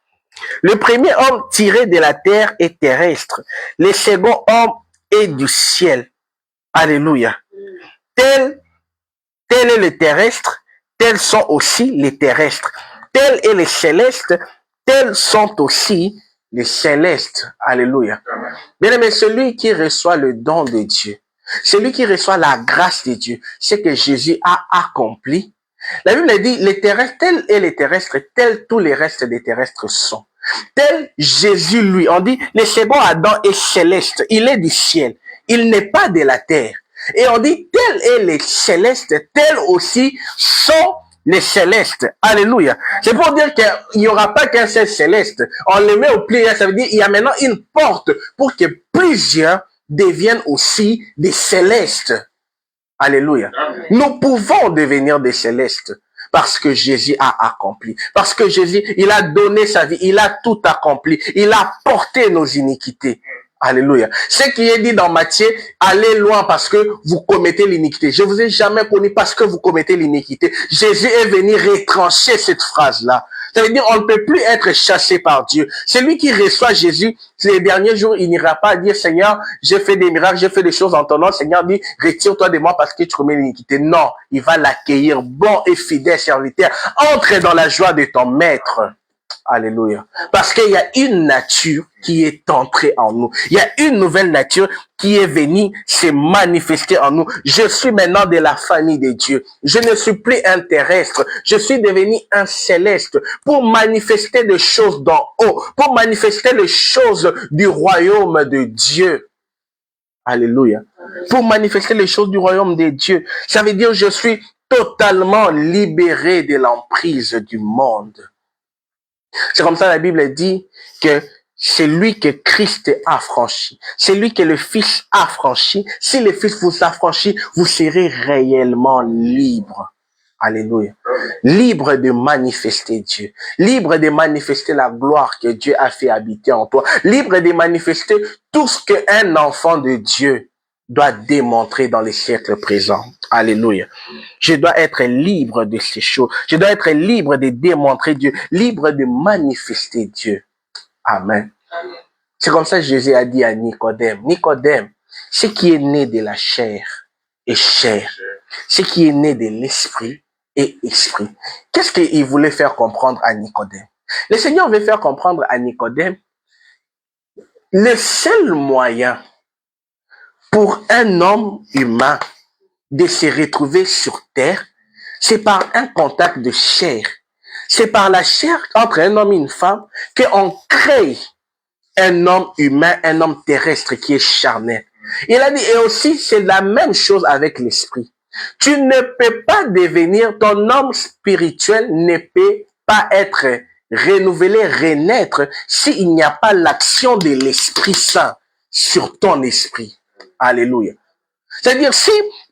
Le premier homme tiré de la terre est terrestre. Le second homme est du ciel. Alléluia. Tel est le terrestre, tels sont aussi les terrestres. Tel est les célestes, tels sont aussi les célestes. Alléluia. Bien aimé, celui qui reçoit le don de Dieu, celui qui reçoit la grâce de Dieu, c'est que Jésus a accompli. La Bible dit, les terrestres, tel est les terrestres, tels tous les restes des terrestres sont. Tel Jésus, lui, on dit, le second Adam est céleste, il est du ciel, il n'est pas de la terre. Et on dit, tel est les célestes, tels aussi sont les célestes. Alléluia. C'est pour dire qu'il n'y aura pas qu'un seul céleste. On le met au pluriel, ça veut dire qu'il y a maintenant une porte pour que plusieurs deviennent aussi des célestes. Alléluia. Nous pouvons devenir des célestes parce que Jésus a accompli. Parce que Jésus, il a donné sa vie, il a tout accompli. Il a porté nos iniquités. Alléluia. Ce qui est dit dans Matthieu, allez loin parce que vous commettez l'iniquité. Je vous ai jamais connu parce que vous commettez l'iniquité. Jésus est venu retrancher cette phrase-là. Ça veut dire on ne peut plus être chassé par Dieu. Celui qui reçoit Jésus, les derniers jours, il n'ira pas dire, Seigneur, j'ai fait des miracles, j'ai fait des choses en ton nom. Seigneur dit, retire-toi de moi parce que tu commets l'iniquité. Non, il va l'accueillir, bon et fidèle serviteur. Entre dans la joie de ton maître. Alléluia. Parce qu'il y a une nature qui est entrée en nous. Il y a une nouvelle nature qui est venue se manifester en nous. Je suis maintenant de la famille de Dieu. Je ne suis plus un terrestre. Je suis devenu un céleste pour manifester des choses d'en haut, pour manifester les choses du royaume de Dieu. Alléluia. Pour manifester les choses du royaume de Dieu. Ça veut dire je suis totalement libéré de l'emprise du monde. C'est comme ça la Bible dit que c'est lui que Christ a franchi. C'est lui que le Fils a franchi. Si le Fils vous a franchi, vous serez réellement libre. Alléluia. Libre de manifester Dieu. Libre de manifester la gloire que Dieu a fait habiter en toi. Libre de manifester tout ce qu'un enfant de Dieu doit démontrer dans les siècles présents. Alléluia. Je dois être libre de ces choses. Je dois être libre de démontrer Dieu, libre de manifester Dieu. Amen. C'est comme ça que Jésus a dit à Nicodème. Nicodème, ce qui est né de la chair est chair. Ce qui est né de l'esprit est esprit. Qu'est-ce qu'il voulait faire comprendre à Nicodème? Le Seigneur veut faire comprendre à Nicodème le seul moyen pour un homme humain de se retrouver sur terre, c'est par un contact de chair. C'est par la chair entre un homme et une femme qu'on crée un homme humain, un homme terrestre qui est charnel. Il a dit, et aussi c'est la même chose avec l'esprit. Tu ne peux pas devenir, ton homme spirituel ne peut pas être renouvelé, renaître, s'il n'y a pas l'action de l'Esprit Saint sur ton esprit. Alléluia. C'est-à-dire, si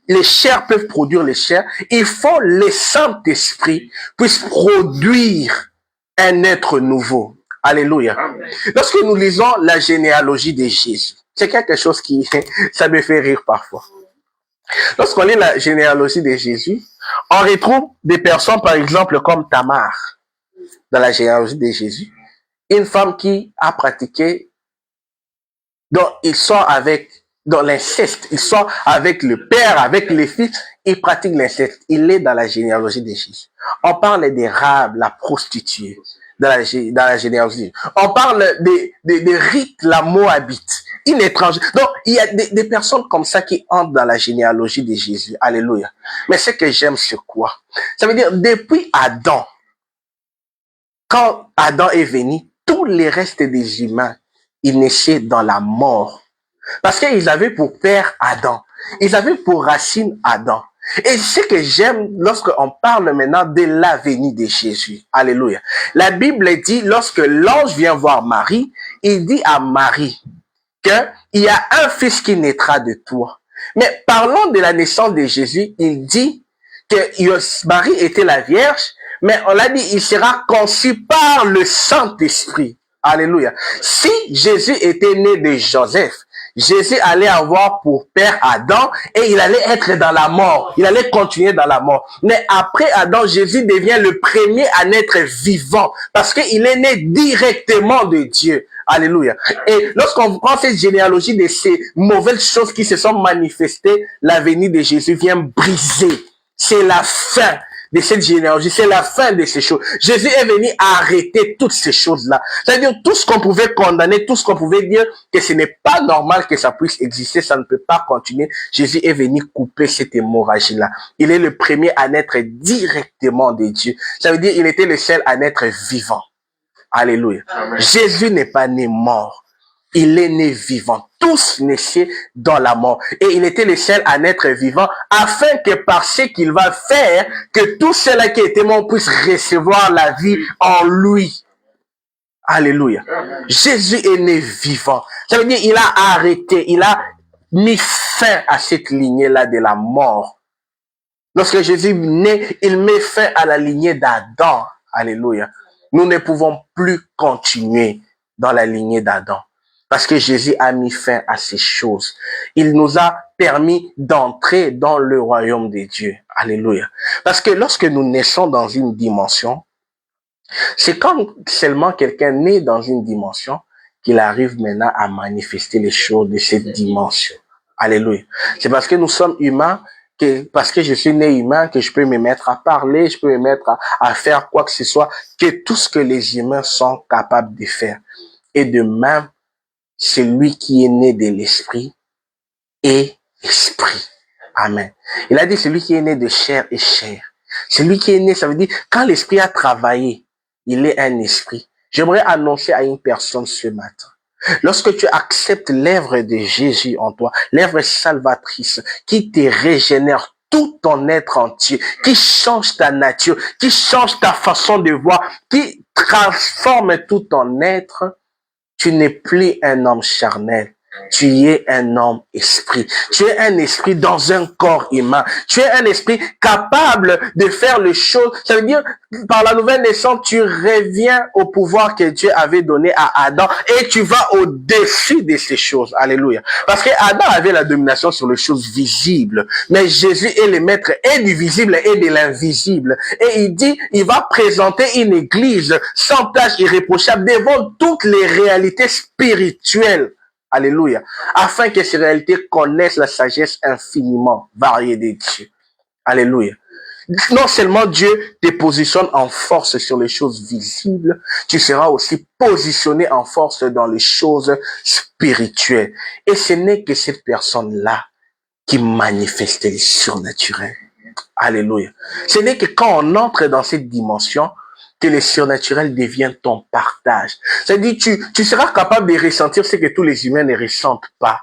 les chairs peuvent produire les chairs, il faut le Saint-Esprit puisse produire un être nouveau. Alléluia. Amen. Lorsque nous lisons la généalogie de Jésus, c'est quelque chose qui, ça me fait rire parfois. Lorsqu'on lit la généalogie de Jésus, on retrouve des personnes, par exemple, comme Tamar, dans la généalogie de Jésus. une femme qui a pratiqué, donc il sort avec, dans l'inceste, il sort avec le père, avec les fils, il pratique l'inceste. Il est dans la généalogie de Jésus. On parle des Rahab, la prostituée, dans la généalogie. On parle des rites, la Moabite, une étrangère. Donc, il y a des personnes comme ça qui entrent dans la généalogie de Jésus. Alléluia. Mais ce que j'aime, c'est quoi? Ça veut dire, depuis Adam, quand Adam est venu, tous les restes des humains, ils naissaient dans la mort. Parce qu'ils avaient pour père Adam. Ils avaient pour racine Adam. Et ce que j'aime lorsqu'on parle maintenant de la venue de Jésus. Alléluia. La Bible dit, lorsque l'ange vient voir Marie, il dit à Marie qu'il y a un fils qui naîtra de toi. Mais parlant de la naissance de Jésus, il dit que Marie était la Vierge, mais on l'a dit, il sera conçu par le Saint-Esprit. Alléluia. Si Jésus était né de Joseph, Jésus allait avoir pour père Adam et il allait être dans la mort. Il allait continuer dans la mort. Mais après Adam, Jésus devient le premier à naître vivant parce qu'il est né directement de Dieu. Alléluia. Et lorsqu'on prend cette généalogie de ces mauvaises choses qui se sont manifestées, la venue de Jésus vient briser. C'est la fin de cette généalogie, c'est la fin de ces choses. Jésus est venu arrêter toutes ces choses-là. C'est-à-dire tout ce qu'on pouvait condamner, tout ce qu'on pouvait dire que ce n'est pas normal que ça puisse exister, ça ne peut pas continuer. Jésus est venu couper cette hémorragie-là. Il est le premier à naître directement de Dieu. Ça veut dire il était le seul à naître vivant. Alléluia. Amen. Jésus n'est pas né mort. Il est né vivant. Tous naissaient dans la mort. Et il était le seul à naître vivant afin que par ce qu'il va faire, que tous ceux-là qui étaient morts puissent recevoir la vie en lui. Alléluia. Amen. Jésus est né vivant. Ça veut dire il a arrêté, il a mis fin à cette lignée-là de la mort. Lorsque Jésus est né, il met fin à la lignée d'Adam. Alléluia. Nous ne pouvons plus continuer dans la lignée d'Adam. Parce que Jésus a mis fin à ces choses. Il nous a permis d'entrer dans le royaume de Dieu. Alléluia. Parce que lorsque nous naissons dans une dimension, c'est quand seulement quelqu'un naît dans une dimension qu'il arrive maintenant à manifester les choses de cette dimension. Alléluia. C'est parce que nous sommes humains, parce que je suis né humain, que je peux me mettre à parler, je peux me mettre à faire quoi que ce soit, que tout ce que les humains sont capables de faire. Et de même, celui qui est né de l'esprit est esprit. Amen. Il a dit celui qui est né de chair est chair. Celui qui est né, ça veut dire quand l'esprit a travaillé, il est un esprit. J'aimerais annoncer à une personne ce matin. Lorsque tu acceptes l'œuvre de Jésus en toi, l'œuvre salvatrice qui te régénère tout ton être entier, qui change ta nature, qui change ta façon de voir, qui transforme tout ton être, tu n'es plus un homme charnel. Tu es un homme esprit. Tu es un esprit dans un corps humain. Tu es un esprit capable de faire les choses. Ça veut dire, par la nouvelle naissance, tu reviens au pouvoir que Dieu avait donné à Adam et tu vas au-dessus de ces choses. Alléluia. Parce que Adam avait la domination sur les choses visibles. Mais Jésus est le maître et du visible et de l'invisible. Et il dit, il va présenter une église sans tache irréprochable devant toutes les réalités spirituelles. Alléluia. Afin que ces réalités connaissent la sagesse infiniment variée de Dieu. Alléluia. Non seulement Dieu te positionne en force sur les choses visibles, tu seras aussi positionné en force dans les choses spirituelles. Et ce n'est que cette personne-là qui manifeste le surnaturel. Alléluia. Ce n'est que quand on entre dans cette dimension que le surnaturel devient ton partage. C'est-à-dire, tu seras capable de ressentir ce que tous les humains ne ressentent pas.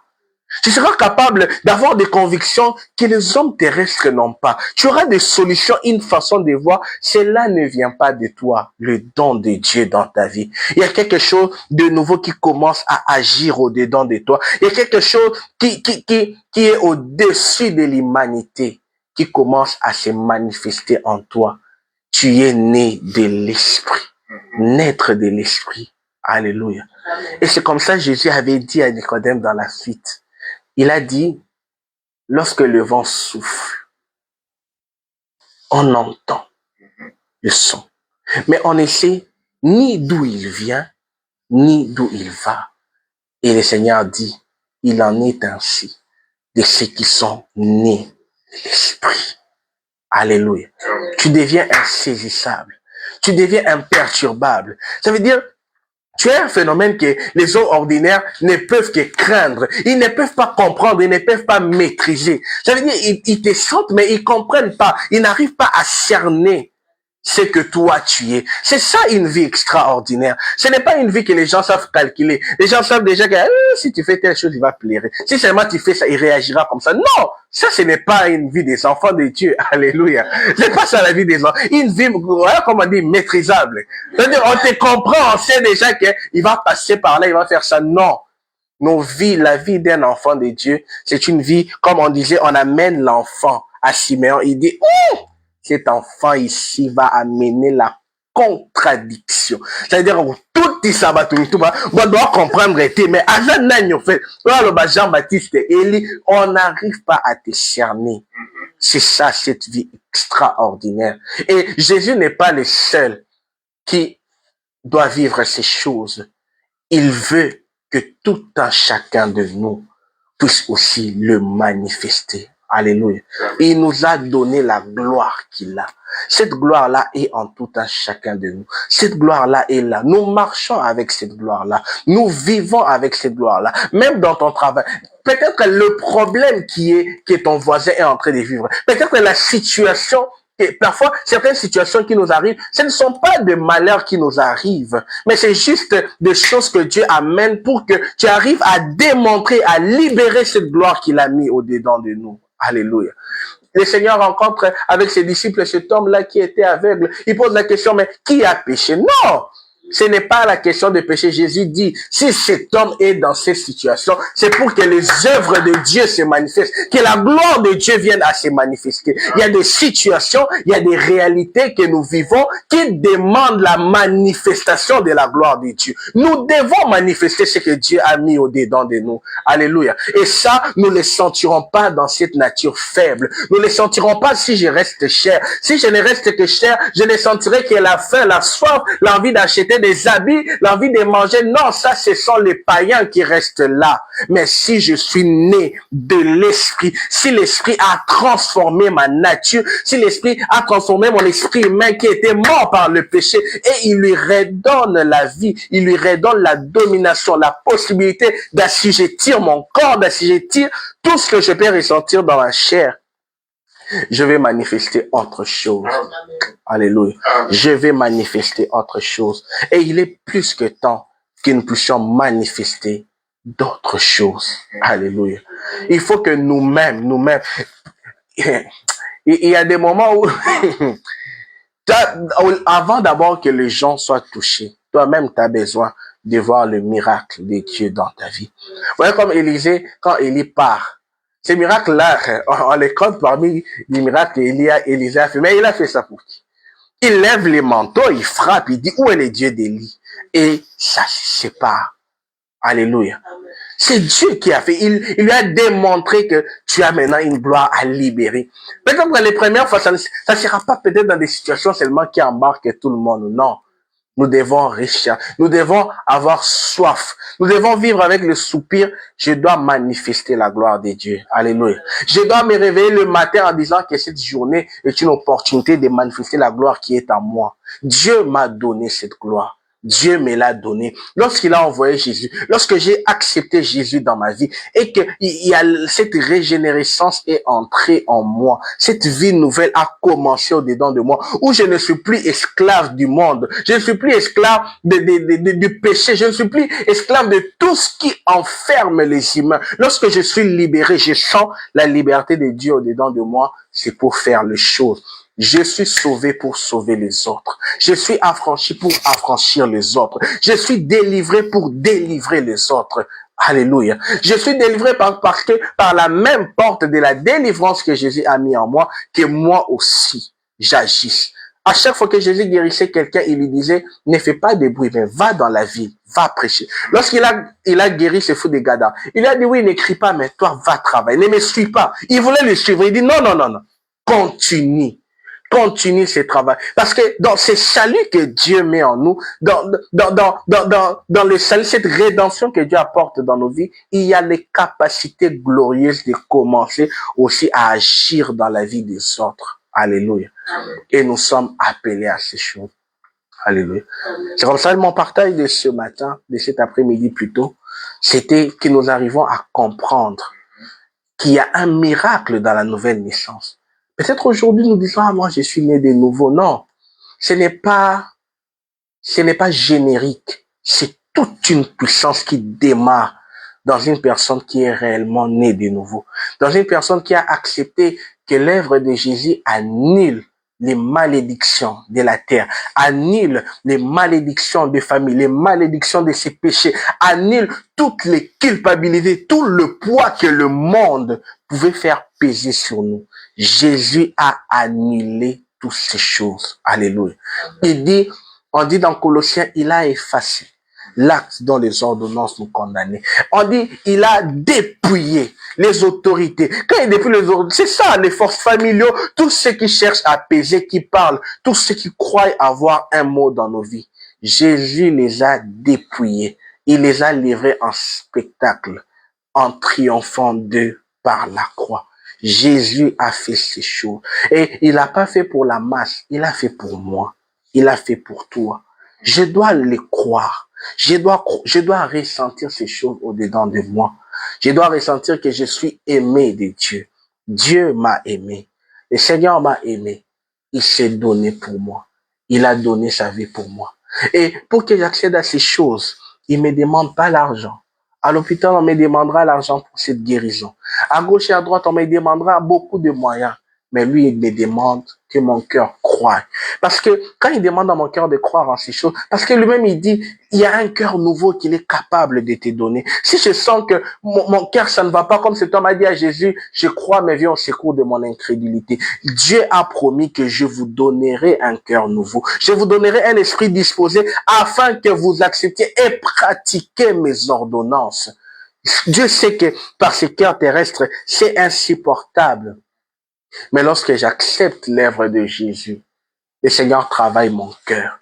Tu seras capable d'avoir des convictions que les hommes terrestres n'ont pas. Tu auras des solutions, une façon de voir. Cela ne vient pas de toi, le don de Dieu dans ta vie. Il y a quelque chose de nouveau qui commence à agir au-dedans de toi. Il y a quelque chose qui est au-dessus de l'humanité, qui commence à se manifester en toi. Tu es né de l'esprit. Naître de l'esprit. Alléluia. Et c'est comme ça que Jésus avait dit à Nicodème dans la suite. Il a dit, lorsque le vent souffle, on entend le son. Mais on ne sait ni d'où il vient, ni d'où il va. Et le Seigneur dit, il en est ainsi de ceux qui sont nés de l'Esprit. Alléluia. Tu deviens insaisissable. Tu deviens imperturbable. Ça veut dire, tu as un phénomène que les hommes ordinaires ne peuvent que craindre. Ils ne peuvent pas comprendre, ils ne peuvent pas maîtriser. Ça veut dire, ils te sentent, mais ils comprennent pas. Ils n'arrivent pas à cerner ce que toi tu es. C'est ça une vie extraordinaire. Ce n'est pas une vie que les gens savent calculer. Les gens savent déjà que si tu fais telle chose, il va plaire. Si seulement tu fais ça, il réagira comme ça. Non, ça ce n'est pas une vie des enfants de Dieu. Alléluia. C'est pas ça la vie des enfants. Une vie, voilà, comme on dit, maîtrisable. C'est-à-dire, on te comprend, on sait déjà qu'il va passer par là, il va faire ça. Non. Nos vies, la vie d'un enfant de Dieu, c'est une vie, comme on disait, on amène l'enfant à Siméon. Il dit, cet enfant ici va amener la contradiction. C'est-à-dire, tout dit ça va tout, on doit comprendre, mais à Jean fait, Jean-Baptiste et Élie, on n'arrive pas à te cerner. C'est ça, cette vie extraordinaire. Et Jésus n'est pas le seul qui doit vivre ces choses. Il veut que tout un chacun de nous puisse aussi le manifester. Alléluia. Il nous a donné la gloire qu'il a. Cette gloire-là est en tout un chacun de nous. Cette gloire-là est là. Nous marchons avec cette gloire-là. Nous vivons avec cette gloire-là. Même dans ton travail. Peut-être que le problème que ton voisin est en train de vivre. Peut-être que la situation, et parfois, certaines situations qui nous arrivent, ce ne sont pas des malheurs qui nous arrivent, mais c'est juste des choses que Dieu amène pour que tu arrives à démontrer, à libérer cette gloire qu'il a mis au-dedans de nous. Alléluia. Le Seigneur rencontre avec ses disciples cet homme-là qui était aveugle. Il pose la question, mais qui a péché? Non! Ce n'est pas la question de péché. Jésus dit, si cet homme est dans cette situation, c'est pour que les œuvres de Dieu se manifestent, que la gloire de Dieu vienne à se manifester. Il y a des situations, il y a des réalités que nous vivons qui demandent la manifestation de la gloire de Dieu. Nous devons manifester ce que Dieu a mis au-dedans de nous. Alléluia. Et ça, nous ne le sentirons pas dans cette nature faible. Nous ne le sentirons pas si je reste cher. Si je ne reste que cher, je ne sentirai que la faim, la soif, l'envie d'acheter des habits, l'envie de manger. Non, ça, ce sont les païens qui restent là. Mais si je suis né de l'esprit, si l'esprit a transformé ma nature, si l'esprit a transformé mon esprit humain qui était mort par le péché, et il lui redonne la vie, il lui redonne la domination, la possibilité d'assujettir mon corps, d'assujettir tout ce que je peux ressentir dans la chair, je vais manifester autre chose. Alléluia. Je vais manifester autre chose. Et il est plus que temps que nous puissions manifester d'autres choses. Alléluia. Il faut que nous-mêmes, il y a des moments où, avant d'abord que les gens soient touchés, toi-même, tu as besoin de voir le miracle de Dieu dans ta vie. Vous voyez comme Élisée, quand Élie part, ces miracles-là, on les compte parmi les miracles qu'Élisée a fait. Mais il a fait ça pour qui? Il lève les manteaux, il frappe, il dit, où est le Dieu d'Élie? Et ça se sépare. Alléluia. C'est Dieu qui a fait. Il lui a démontré que tu as maintenant une gloire à libérer. Peut-être que les premières fois, ça ne sera pas peut-être dans des situations seulement qui embarquent tout le monde. Non. Nous devons réussir. Nous devons avoir soif. Nous devons vivre avec le soupir. Je dois manifester la gloire de Dieu. Alléluia. Je dois me réveiller le matin en disant que cette journée est une opportunité de manifester la gloire qui est en moi. Dieu m'a donné cette gloire. Dieu me l'a donné. Lorsqu'il a envoyé Jésus, lorsque j'ai accepté Jésus dans ma vie et que il y a cette régénérescence est entrée en moi, cette vie nouvelle a commencé au-dedans de moi, où je ne suis plus esclave du monde, je ne suis plus esclave du péché, je ne suis plus esclave de tout ce qui enferme les humains. Lorsque je suis libéré, je sens la liberté de Dieu au-dedans de moi, c'est pour faire les choses. Je suis sauvé pour sauver les autres. Je suis affranchi pour affranchir les autres. Je suis délivré pour délivrer les autres. Alléluia. Je suis délivré parce que par la même porte de la délivrance que Jésus a mis en moi, que moi aussi j'agisse. À chaque fois que Jésus guérissait quelqu'un, il lui disait, ne fais pas de bruit, mais va dans la ville, va prêcher. Lorsqu'il a guéri ce fou de Gada, il a dit, oui, n'écris pas, mais toi, va travailler, ne me suis pas. Il voulait le suivre. Il dit, non, continue. continue ce travail. Parce que dans ce salut que Dieu met en nous, dans le salut, cette rédemption que Dieu apporte dans nos vies, il y a les capacités glorieuses de commencer aussi à agir dans la vie des autres. Alléluia. Et nous sommes appelés à ces choses. Alléluia. C'est comme ça que mon partage de ce matin, de cet après-midi plutôt, c'était que nous arrivons à comprendre qu'il y a un miracle dans la nouvelle naissance. Peut-être aujourd'hui nous disons, ah, moi je suis né de nouveau. Non, ce n'est pas générique. C'est toute une puissance qui démarre dans une personne qui est réellement née de nouveau. Dans une personne qui a accepté que l'œuvre de Jésus annule les malédictions de la terre, annule les malédictions des familles, les malédictions de ses péchés, annule toutes les culpabilités, tout le poids que le monde pouvait faire peser sur nous. Jésus a annulé toutes ces choses. Alléluia. On dit dans Colossiens, il a effacé l'acte dont les ordonnances nous condamnaient. On dit, il a dépouillé les autorités. Quand il dépouille les autorités, c'est ça, les forces familiaux, tous ceux qui cherchent à apaiser, qui parlent, tous ceux qui croient avoir un mot dans nos vies. Jésus les a dépouillés. Il les a livrés en spectacle, en triomphant d'eux par la croix. Jésus a fait ces choses. Et il n'a pas fait pour la masse, il a fait pour moi. Il a fait pour toi. Je dois les croire. Je dois ressentir ces choses au-dedans de moi. Je dois ressentir que je suis aimé de Dieu. Dieu m'a aimé. Le Seigneur m'a aimé. Il s'est donné pour moi. Il a donné sa vie pour moi. Et pour que j'accède à ces choses, il me demande pas l'argent. À l'hôpital, on me demandera l'argent pour cette guérison. À gauche et à droite, on me demandera beaucoup de moyens. Mais lui, il me demande que mon cœur croie. Parce que quand il demande à mon cœur de croire en ces choses, parce que lui-même, il dit, il y a un cœur nouveau qu'il est capable de te donner. Si je sens que mon cœur, ça ne va pas, comme cet homme a dit à Jésus, je crois, mais viens au secours de mon incrédulité. Dieu a promis que je vous donnerai un cœur nouveau. Je vous donnerai un esprit disposé afin que vous acceptiez et pratiquiez mes ordonnances. Dieu sait que par ce cœur terrestre, c'est insupportable. Mais lorsque j'accepte l'œuvre de Jésus, le Seigneur travaille mon cœur.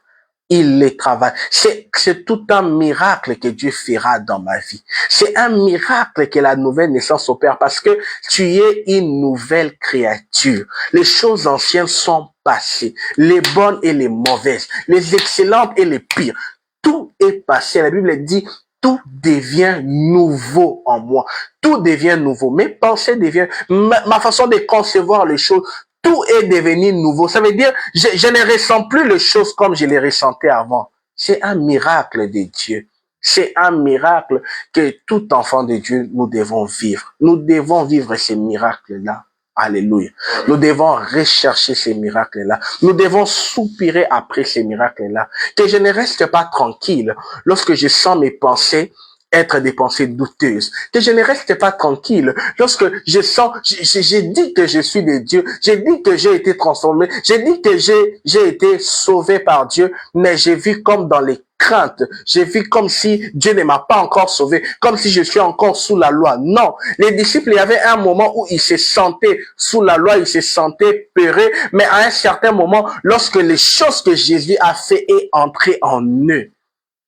Il les travaille. C'est tout un miracle que Dieu fera dans ma vie. C'est un miracle que la nouvelle naissance opère parce que tu es une nouvelle créature. Les choses anciennes sont passées, les bonnes et les mauvaises, les excellentes et les pires. Tout est passé. La Bible dit, tout devient nouveau en moi. Tout devient nouveau. Mes pensées deviennent, ma façon de concevoir les choses, tout est devenu nouveau. Ça veut dire, je ne ressens plus les choses comme je les ressentais avant. C'est un miracle de Dieu. C'est un miracle que tout enfant de Dieu, nous devons vivre. Nous devons vivre ces miracles-là. Alléluia. Nous devons rechercher ces miracles-là. Nous devons soupirer après ces miracles-là. Que je ne reste pas tranquille lorsque je sens mes pensées être des pensées douteuses. Que je ne reste pas tranquille lorsque je sens, j'ai dit que je suis de Dieu, j'ai dit que j'ai été transformé, j'ai dit que j'ai été sauvé par Dieu, mais j'ai vu comme dans les craintes, j'ai vu comme si Dieu ne m'a pas encore sauvé, comme si je suis encore sous la loi. Non, les disciples, il y avait un moment où ils se sentaient sous la loi, ils se sentaient peureux, mais à un certain moment, lorsque les choses que Jésus a fait est entré en eux,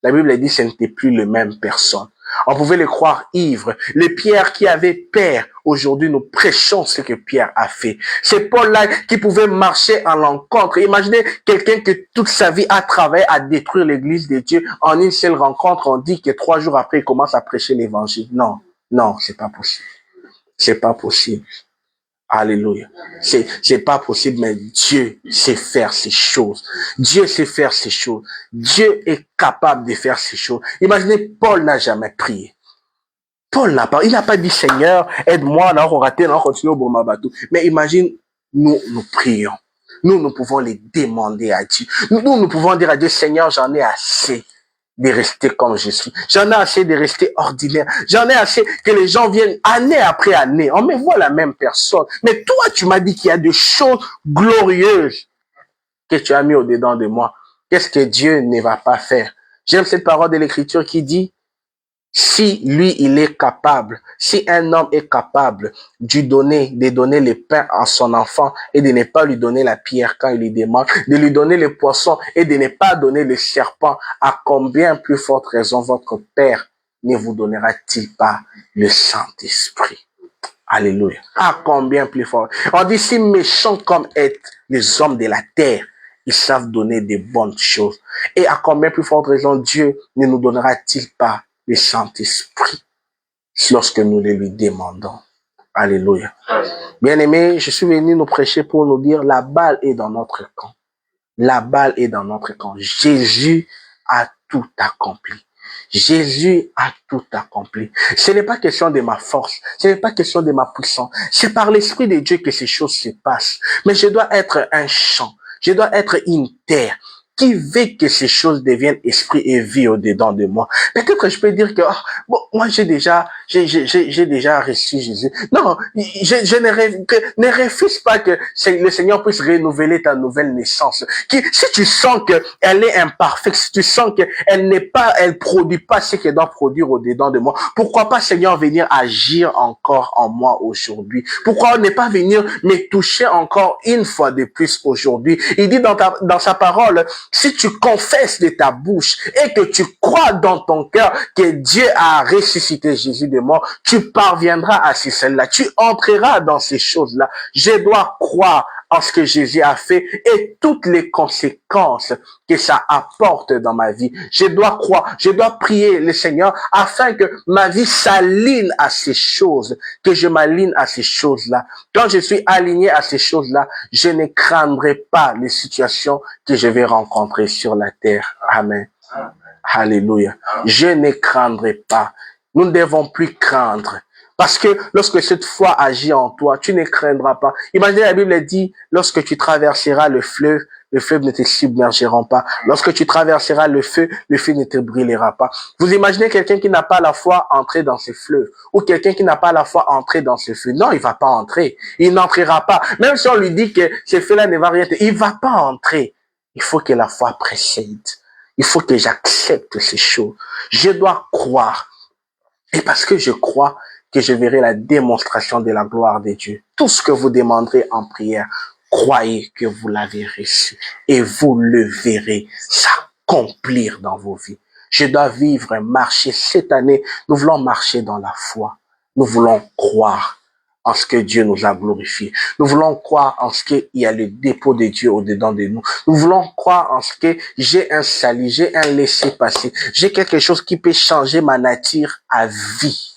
la Bible dit que ce n'était plus les mêmes personnes. On pouvait les croire ivres. Les Pierre qui avaient peur, aujourd'hui nous prêchons ce que Pierre a fait. C'est Paul-là qui pouvait marcher à l'encontre. Imaginez quelqu'un que toute sa vie a travaillé à détruire l'église de Dieu. En une seule rencontre, on dit que 3 jours après, il commence à prêcher l'évangile. Non, c'est pas possible. C'est pas possible. Alléluia. C'est pas possible, mais Dieu sait faire ces choses. Dieu sait faire ces choses. Dieu est capable de faire ces choses. Imaginez, Paul n'a jamais prié. Il n'a pas dit, Seigneur, aide-moi, là, on raté, là, on continue au Bomabatou. Mais imagine, nous prions. Nous pouvons les demander à Dieu. Nous pouvons dire à Dieu, Seigneur, j'en ai assez de rester comme je suis. J'en ai assez de rester ordinaire. J'en ai assez que les gens viennent année après année. On me voit la même personne. Mais toi, tu m'as dit qu'il y a des choses glorieuses que tu as mis au-dedans de moi. Qu'est-ce que Dieu ne va pas faire? J'aime cette parole de l'Écriture qui dit, Si lui, il est capable, si un homme est capable de donner le pain à son enfant et de ne pas lui donner la pierre quand il lui demande, de lui donner le poisson et de ne pas donner le serpent, à combien plus forte raison votre Père ne vous donnera-t-il pas le Saint-Esprit? Alléluia. À combien plus fort. On dit si méchants comme être les hommes de la terre, ils savent donner des bonnes choses. Et à combien plus forte raison Dieu ne nous donnera-t-il pas le Saint-Esprit lorsque nous le lui demandons? Alléluia. Bien-aimés, je suis venu nous prêcher pour nous dire la balle est dans notre camp. La balle est dans notre camp. Jésus a tout accompli. Jésus a tout accompli. Ce n'est pas question de ma force, ce n'est pas question de ma puissance. C'est par l'Esprit de Dieu que ces choses se passent. Mais je dois être un champ, je dois être une terre qui veut que ces choses deviennent esprit et vie au-dedans de moi. Peut-être que je peux dire que bon, moi j'ai déjà reçu Jésus. Non, ne refuse pas que le Seigneur puisse renouveler ta nouvelle naissance. Si tu sens que elle est imparfaite, si tu sens que elle produit pas ce qu'elle doit produire au-dedans de moi, pourquoi pas Seigneur venir agir encore en moi aujourd'hui? Pourquoi ne pas venir me toucher encore une fois de plus aujourd'hui? Il dit dans sa parole, si tu confesses de ta bouche et que tu crois dans ton cœur que Dieu a ressuscité Jésus de mort, tu parviendras à celles-là. Tu entreras dans ces choses-là. Je dois croire en ce que Jésus a fait et toutes les conséquences que ça apporte dans ma vie. Je dois croire, je dois prier le Seigneur afin que ma vie s'aligne à ces choses, que je m'aligne à ces choses-là. Quand je suis aligné à ces choses-là, je ne craindrai pas les situations que je vais rencontrer sur la terre. Amen. Alléluia. Je ne craindrai pas. Nous ne devons plus craindre. Parce que lorsque cette foi agit en toi, tu ne craindras pas. Imaginez, la Bible dit, lorsque tu traverseras le fleuve ne te submergera pas. Lorsque tu traverseras le feu ne te brûlera pas. Vous imaginez quelqu'un qui n'a pas la foi entrer dans ce fleuve, ou quelqu'un qui n'a pas la foi entrer dans ce feu. Non, il va pas entrer. Il n'entrera pas. Même si on lui dit que ce feu-là ne va rien, il va pas entrer. Il faut que la foi précède. Il faut que j'accepte ces choses. Je dois croire. Et parce que je crois que je verrai la démonstration de la gloire de Dieu. Tout ce que vous demanderez en prière, croyez que vous l'avez reçu et vous le verrez s'accomplir dans vos vies. Je dois vivre, marcher cette année. Nous voulons marcher dans la foi. Nous voulons croire en ce que Dieu nous a glorifié. Nous voulons croire en ce qu'il y a le dépôt de Dieu au-dedans de nous. Nous voulons croire en ce que j'ai un salut, j'ai un laissez-passer. J'ai quelque chose qui peut changer ma nature à vie.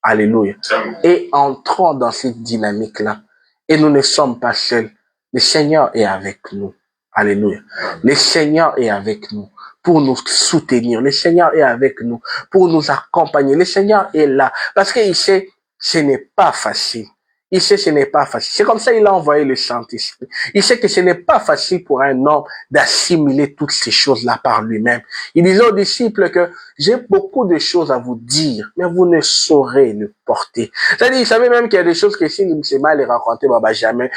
Alléluia. Et entrons dans cette dynamique-là. Et nous ne sommes pas seuls. Le Seigneur est avec nous. Alléluia. Le Seigneur est avec nous pour nous soutenir. Le Seigneur est avec nous pour nous accompagner. Le Seigneur est là parce qu'il sait ce n'est pas facile. Il sait que ce n'est pas facile. C'est comme ça qu'il a envoyé le Saint-Esprit. Il sait que ce n'est pas facile pour un homme d'assimiler toutes ces choses-là par lui-même. Il disait aux disciples que j'ai beaucoup de choses à vous dire, mais vous ne saurez le porter. C'est-à-dire, il savait même qu'il y a des choses que si c'est mal les raconter, bah, jamais.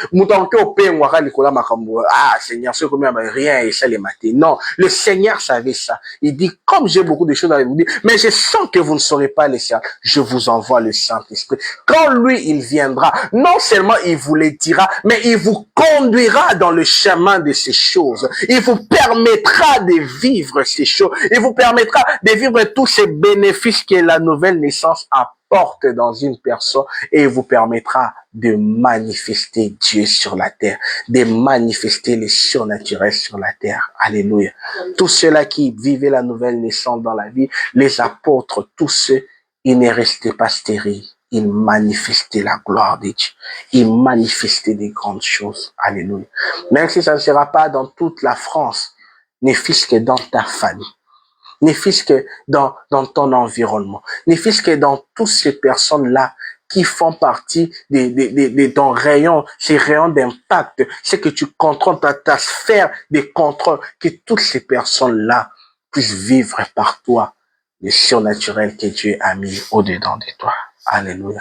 Ah, Seigneur, ce combien, rien, et ça les mater. Non, le Seigneur savait ça. Il dit, comme j'ai beaucoup de choses à vous dire, mais je sens que vous ne saurez pas les faire. Je vous envoie le Saint-Esprit. Quand lui, il viendra, non seulement il vous les dira, mais il vous conduira dans le chemin de ces choses. Il vous permettra de vivre ces choses. Il vous permettra de vivre tous ces bénéfices que la nouvelle naissance apporte dans une personne et il vous permettra de manifester Dieu sur la terre, de manifester les surnaturels sur la terre. Alléluia. Tous ceux-là qui vivaient la nouvelle naissance dans la vie, les apôtres, tous ceux, ils ne restaient pas stériles. Ils manifestaient la gloire de Dieu. Ils manifestaient des grandes choses. Alléluia. Même si ça ne sera pas dans toute la France, ne fût-ce que dans ta famille, ne fût-ce que dans ton environnement, ne fût-ce que dans toutes ces personnes-là qui font partie de ton rayon, ces rayons d'impact, c'est que tu contrôles ta sphère de contrôle, que toutes ces personnes-là puissent vivre par toi le surnaturel que Dieu a mis au-dedans de toi. Alléluia.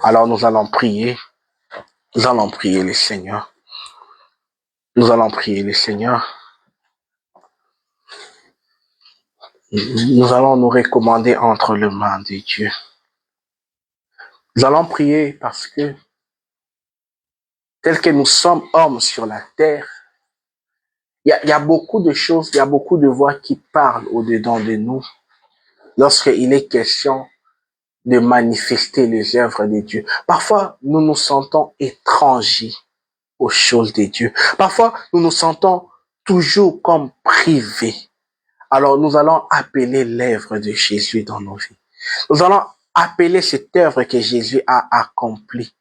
Alors nous allons prier. Nous allons prier le Seigneur. Nous allons prier le Seigneur. Nous allons nous recommander entre les mains de Dieu. Nous allons prier parce que, tel que nous sommes hommes sur la terre, il y a beaucoup de choses, il y a beaucoup de voix qui parlent au-dedans de nous lorsqu'il est question de manifester les œuvres de Dieu. Parfois, nous nous sentons étrangers aux choses de Dieu. Parfois, nous nous sentons toujours comme privés. Alors, nous allons appeler l'œuvre de Jésus dans nos vies. Nous allons appeler cette œuvre que Jésus a accomplie.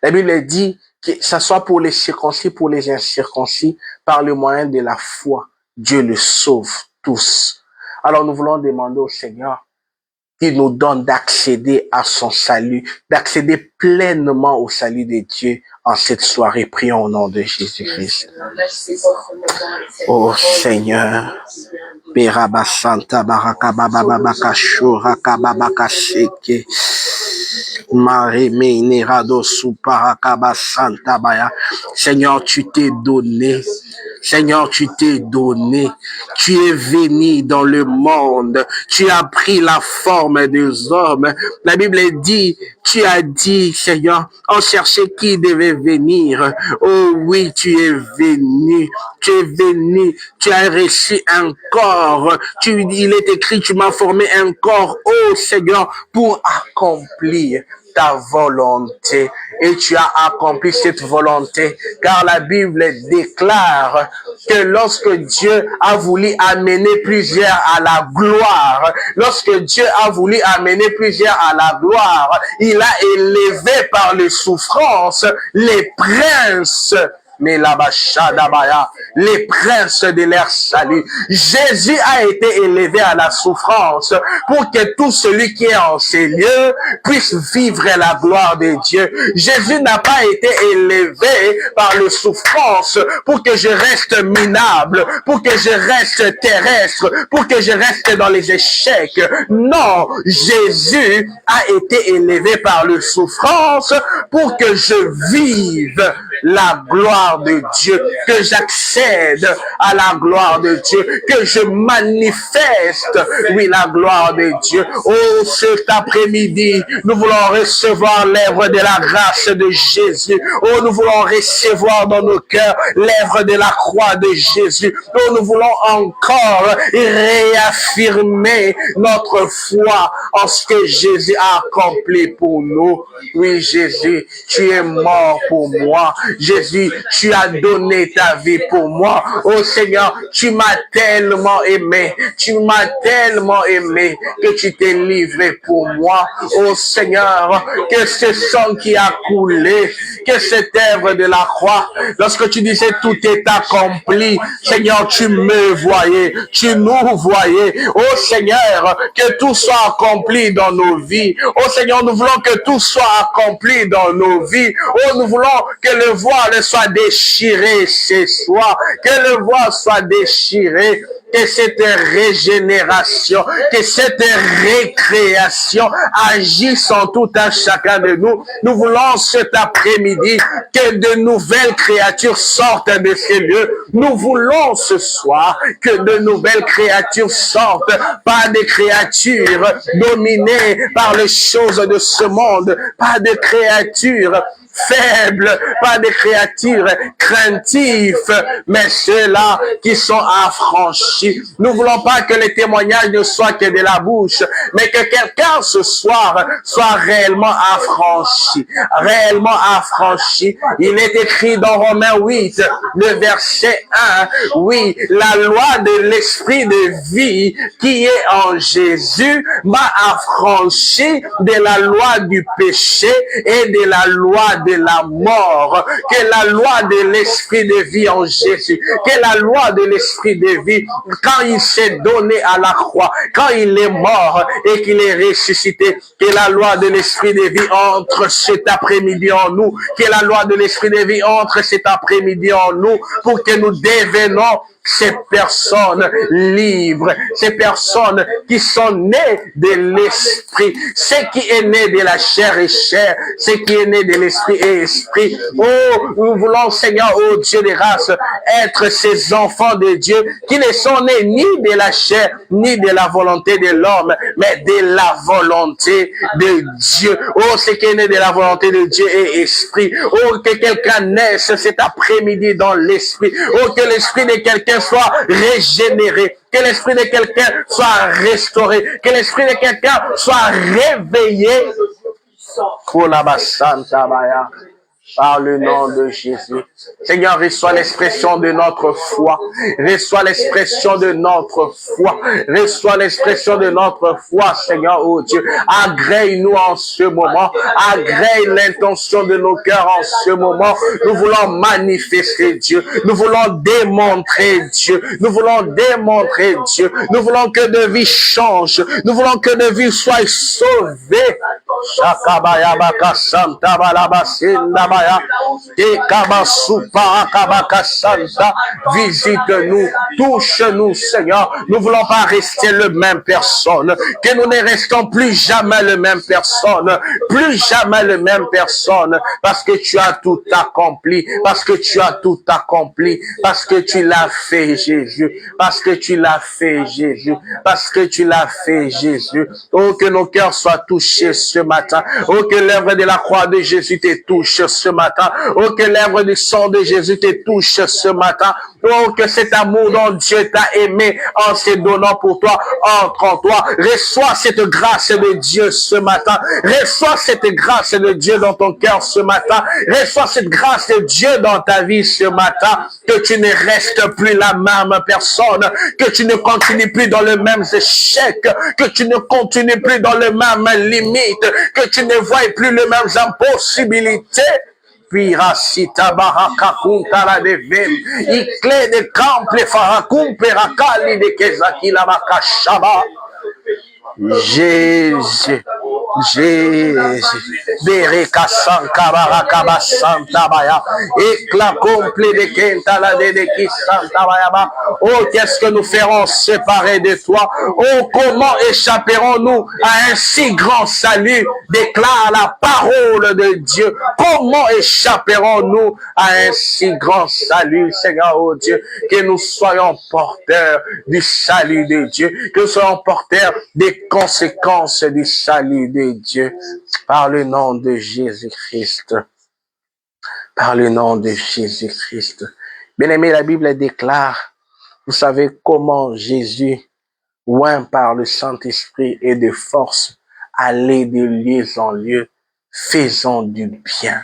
La Bible dit que ça soit pour les circoncis, pour les incirconcis, par le moyen de la foi, Dieu le sauve tous. Alors, nous voulons demander au Seigneur qu'il nous donne d'accéder à son salut, d'accéder pleinement au salut de Dieu en cette soirée. Prions au nom de Jésus-Christ. Oh Seigneur, Beraba Santa Baraka Baba Baka Shura Kababa Sheke Marie Menerado Suparakaba Santa Baya. Seigneur, tu t'es donné. Seigneur, tu t'es donné. Tu es venu dans le monde. Tu as pris la forme des hommes. La Bible dit, tu as dit, Seigneur, on cherchait qui devait venir. Oh oui, tu es venu. Tu es venu. Tu as reçu un corps. Il est écrit, tu m'as formé un corps, oh Seigneur, pour accomplir ta volonté. Et tu as accompli cette volonté, car la Bible déclare que lorsque Dieu a voulu amener plusieurs à la gloire, lorsque Dieu a voulu amener plusieurs à la gloire, il a élevé par les souffrances les princes, mais là-bas, les princes de leur salut. Jésus a été élevé à la souffrance pour que tout celui qui est en ces lieux puisse vivre la gloire de Dieu. Jésus n'a pas été élevé par les souffrances pour que je reste minable, pour que je reste terrestre, pour que je reste dans les échecs. Non, Jésus a été élevé par les souffrances pour que je vive la gloire de Dieu, que j'accède à la gloire de Dieu, que je manifeste, oui, la gloire de Dieu. Oh, cet après-midi, nous voulons recevoir l'œuvre de la grâce de Jésus. Oh, nous voulons recevoir dans nos cœurs l'œuvre de la croix de Jésus. Oh, nous voulons encore réaffirmer notre foi en ce que Jésus a accompli pour nous. Oui, Jésus, tu es mort pour moi. Jésus, tu as donné ta vie pour moi. Oh Seigneur, tu m'as tellement aimé. Tu m'as tellement aimé que tu t'es livré pour moi. Oh Seigneur, que ce sang qui a coulé, que cette œuvre de la croix, lorsque tu disais tout est accompli, Seigneur, tu me voyais, tu nous voyais. Oh Seigneur, que tout soit accompli dans nos vies. Oh Seigneur, nous voulons que tout soit accompli dans nos vies. Oh, nous voulons que le voile soit déchiré ce soir, que le voile soit déchiré, que cette régénération, que cette récréation agisse en tout un chacun de nous. Nous voulons cet après-midi que de nouvelles créatures sortent de ces lieux. Nous voulons ce soir que de nouvelles créatures sortent, pas des créatures dominées par les choses de ce monde, pas de créatures faibles, pas des créatures craintives, mais ceux-là qui sont affranchis. Nous voulons pas que les témoignages ne soient que de la bouche, mais que quelqu'un ce soir soit réellement affranchi, réellement affranchi. Il est écrit dans Romains 8, le verset 1, oui, la loi de l'esprit de vie qui est en Jésus m'a affranchi de la loi du péché et de la loi de la mort, que la loi de l'esprit de vie en Jésus, que la loi de l'esprit de vie, quand il s'est donné à la croix, quand il est mort et qu'il est ressuscité, que la loi de l'esprit de vie entre cet après-midi en nous, que la loi de l'esprit de vie entre cet après-midi en nous pour que nous devenons ces personnes libres, ces personnes qui sont nées de l'esprit, ce qui est né de la chair et chair, ce qui est né de l'esprit et esprit. Oh, nous voulons, Seigneur, oh Dieu des races, être ces enfants de Dieu qui ne sont nés ni de la chair, ni de la volonté de l'homme, mais de la volonté de Dieu. Oh, ce qui est né de la volonté de Dieu est esprit. Oh, que quelqu'un naisse cet après-midi dans l'esprit. Oh, que l'esprit de quelqu'un soit régénéré, que l'esprit de quelqu'un soit restauré, que l'esprit de quelqu'un soit réveillé. Par le nom de Jésus. Seigneur, reçois l'expression de notre foi. Reçois l'expression de notre foi. Reçois l'expression de notre foi, Seigneur, oh Dieu. Agrée-nous en ce moment. Agrée l'intention de nos cœurs en ce moment. Nous voulons manifester Dieu. Nous voulons démontrer Dieu. Nous voulons démontrer Dieu. Nous voulons que de vie change. Nous voulons que de vie soit sauvée. Visite-nous, touche-nous, Seigneur. Nous ne voulons pas rester le même personne. Que nous ne restons plus jamais le même personne. Plus jamais le même personne. Parce que tu as tout accompli. Parce que tu as tout accompli. Parce que tu l'as fait, Jésus. Parce que tu l'as fait, Jésus. Parce que tu l'as fait, Jésus. Oh, que nos cœurs soient touchés ce matin. Oh, que l'œuvre de la croix de Jésus te touche ce matin. Oh, que l'œuvre du sang de Jésus te touche ce matin. Oh, que cet amour dont Dieu t'a aimé en se donnant pour toi, entre en toi. Reçois cette grâce de Dieu ce matin. Reçois cette grâce de Dieu dans ton cœur ce matin. Reçois cette grâce de Dieu dans ta vie ce matin. Que tu ne restes plus la même personne. Que tu ne continues plus dans le même échec. Que tu ne continues plus dans le même limite. Que tu ne vois plus les mêmes impossibilités. Pirasita baraka kuntala de vem, ikle de kample farakum perakali de kezaki la makashaba. Jésus, Jésus, Bereka Santa Baraka Santa Baya, éclat complet de Kentala de Ki Santa Baya. Oh, qu'est-ce que nous ferons séparés de toi? Oh, comment échapperons-nous à un si grand salut? Déclare la parole de Dieu. Comment échapperons-nous à un si grand salut, Seigneur, oh Dieu? Que nous soyons porteurs du salut de Dieu, que nous soyons porteurs des conséquences du salut de Dieu, par le nom de Jésus-Christ. Par le nom de Jésus-Christ. Bien-aimé, la Bible déclare, vous savez comment Jésus, oint par le Saint-Esprit et de force, allait de lieu en lieu, faisant du bien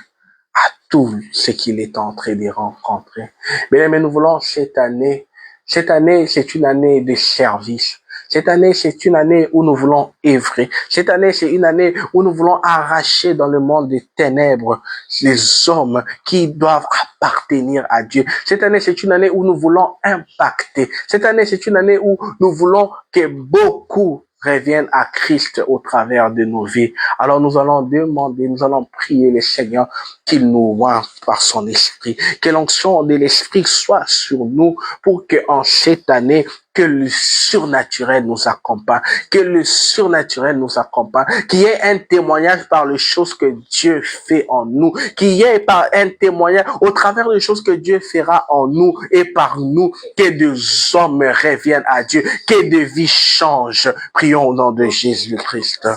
à tout ce qu'il est en train de rencontrer. Bien-aimé, nous voulons cette année, c'est une année de service. Cette année, c'est une année où nous voulons œuvrer. Cette année, c'est une année où nous voulons arracher dans le monde des ténèbres les hommes qui doivent appartenir à Dieu. Cette année, c'est une année où nous voulons impacter. Cette année, c'est une année où nous voulons que beaucoup reviennent à Christ au travers de nos vies. Alors nous allons demander, nous allons prier le Seigneur qu'il nous oint par son esprit. Que l'onction de l'esprit soit sur nous pour que en cette année, que le surnaturel nous accompagne, que le surnaturel nous accompagne, qu'il y ait un témoignage par les choses que Dieu fait en nous, qu'il y ait par un témoignage au travers des choses que Dieu fera en nous et par nous, que des hommes reviennent à Dieu, que des vies changent. Prions au nom de Jésus-Christ.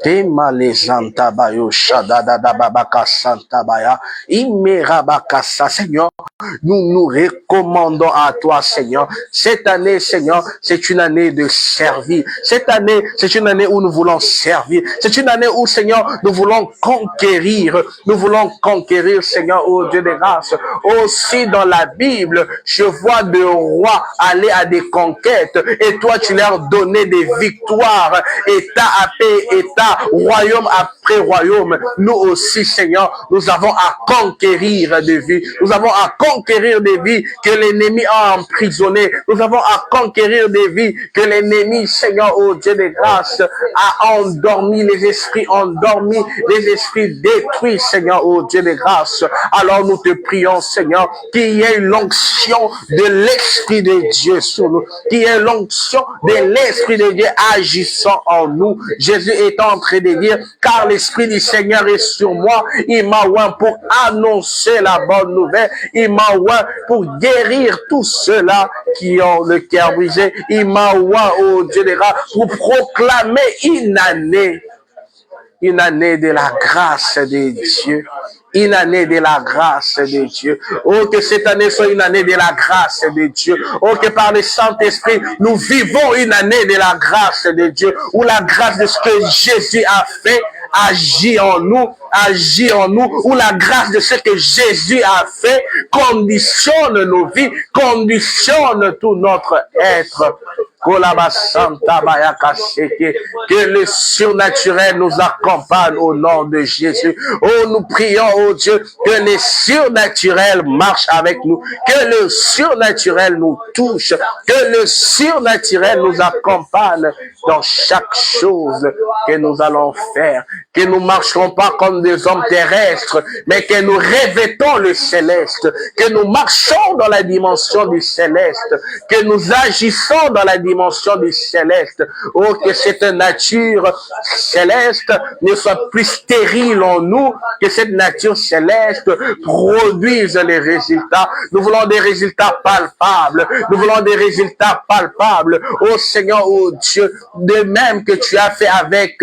Seigneur, nous nous recommandons à toi, Seigneur. Cette année, Seigneur, c'est une année de servir. Cette année, c'est une année où nous voulons servir. C'est une année où, Seigneur, nous voulons conquérir. Nous voulons conquérir, Seigneur, ô Dieu des grâces. Aussi dans la Bible, je vois des rois aller à des conquêtes et toi, tu leur donnais des victoires, état après État, royaume après royaume, nous aussi, Seigneur, nous avons à conquérir des vies. Nous avons à conquérir des vies que l'ennemi a emprisonnées. Nous avons à conquérir des vies que l'ennemi, Seigneur, oh Dieu de grâce, a endormi les esprits, endormi les esprits détruits, Seigneur, oh Dieu de grâce. Alors nous te prions, Seigneur, qu'il y ait l'onction de l'Esprit de Dieu sur nous, qu'il y ait l'onction de l'Esprit de Dieu agissant en nous. Jésus est en train de dire, car l'Esprit du Seigneur est sur moi, il m'a oint pour annoncer la bonne nouvelle, il m'a oint pour guérir tous ceux-là qui ont le cœur brisé, il m'a oint, oh Dieu de grâce, pour proclamer une année de la grâce de Dieu. Une année de la grâce de Dieu. Oh, que cette année soit une année de la grâce de Dieu. Oh, que par le Saint-Esprit, nous vivons une année de la grâce de Dieu, où la grâce de ce que Jésus a fait agit en nous, où la grâce de ce que Jésus a fait conditionne nos vies, conditionne tout notre être. Que le surnaturel nous accompagne au nom de Jésus. Oh, nous prions, oh Dieu, que le surnaturel marche avec nous, que le surnaturel nous touche, que le surnaturel nous accompagne dans chaque chose que nous allons faire, que nous ne marcherons pas comme des hommes terrestres, mais que nous revêtons le céleste, que nous marchons dans la dimension du céleste, que nous agissons dans la dimension du céleste. Oh, que cette nature céleste ne soit plus stérile en nous, que cette nature céleste produise les résultats. Nous voulons des résultats palpables. Nous voulons des résultats palpables. Oh Seigneur, oh Dieu, de même que tu as fait avec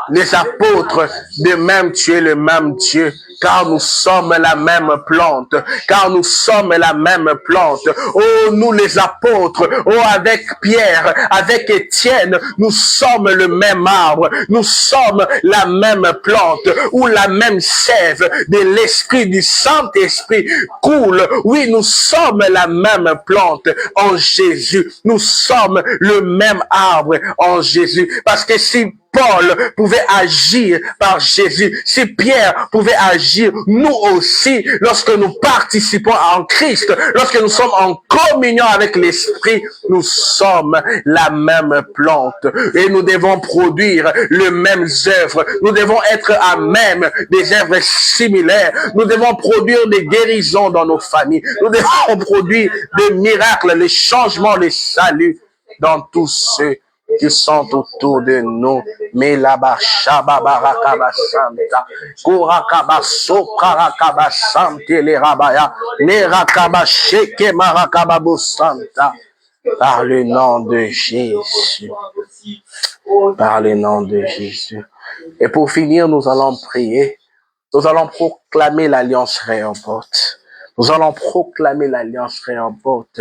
les apôtres, de même tu es le même Dieu, car nous sommes la même plante, car nous sommes la même plante. Oh, nous les apôtres, oh, avec Pierre, avec Étienne, nous sommes le même arbre, nous sommes la même plante, où la même sève de l'Esprit du Saint-Esprit coule. Oui, nous sommes la même plante en Jésus, nous sommes le même arbre en Jésus, parce que si Paul pouvait agir par Jésus, si Pierre pouvait agir, nous aussi, lorsque nous participons en Christ, lorsque nous sommes en communion avec l'Esprit, nous sommes la même plante et nous devons produire les mêmes œuvres. Nous devons être à même des œuvres similaires. Nous devons produire des guérisons dans nos familles. Nous devons produire des miracles, les changements, les saluts dans tous ceux qui sont autour de nous. Mais là-bas, Shababarakaba Santa, Kurakaba Soprarakaba Sante, les Rabaya, les Rakaba Sheke Marakaba Santa, par le nom de Jésus. Par le nom de Jésus. Et pour finir, nous allons prier. Nous allons proclamer l'alliance Rehoboth. Nous allons proclamer l'alliance Rehoboth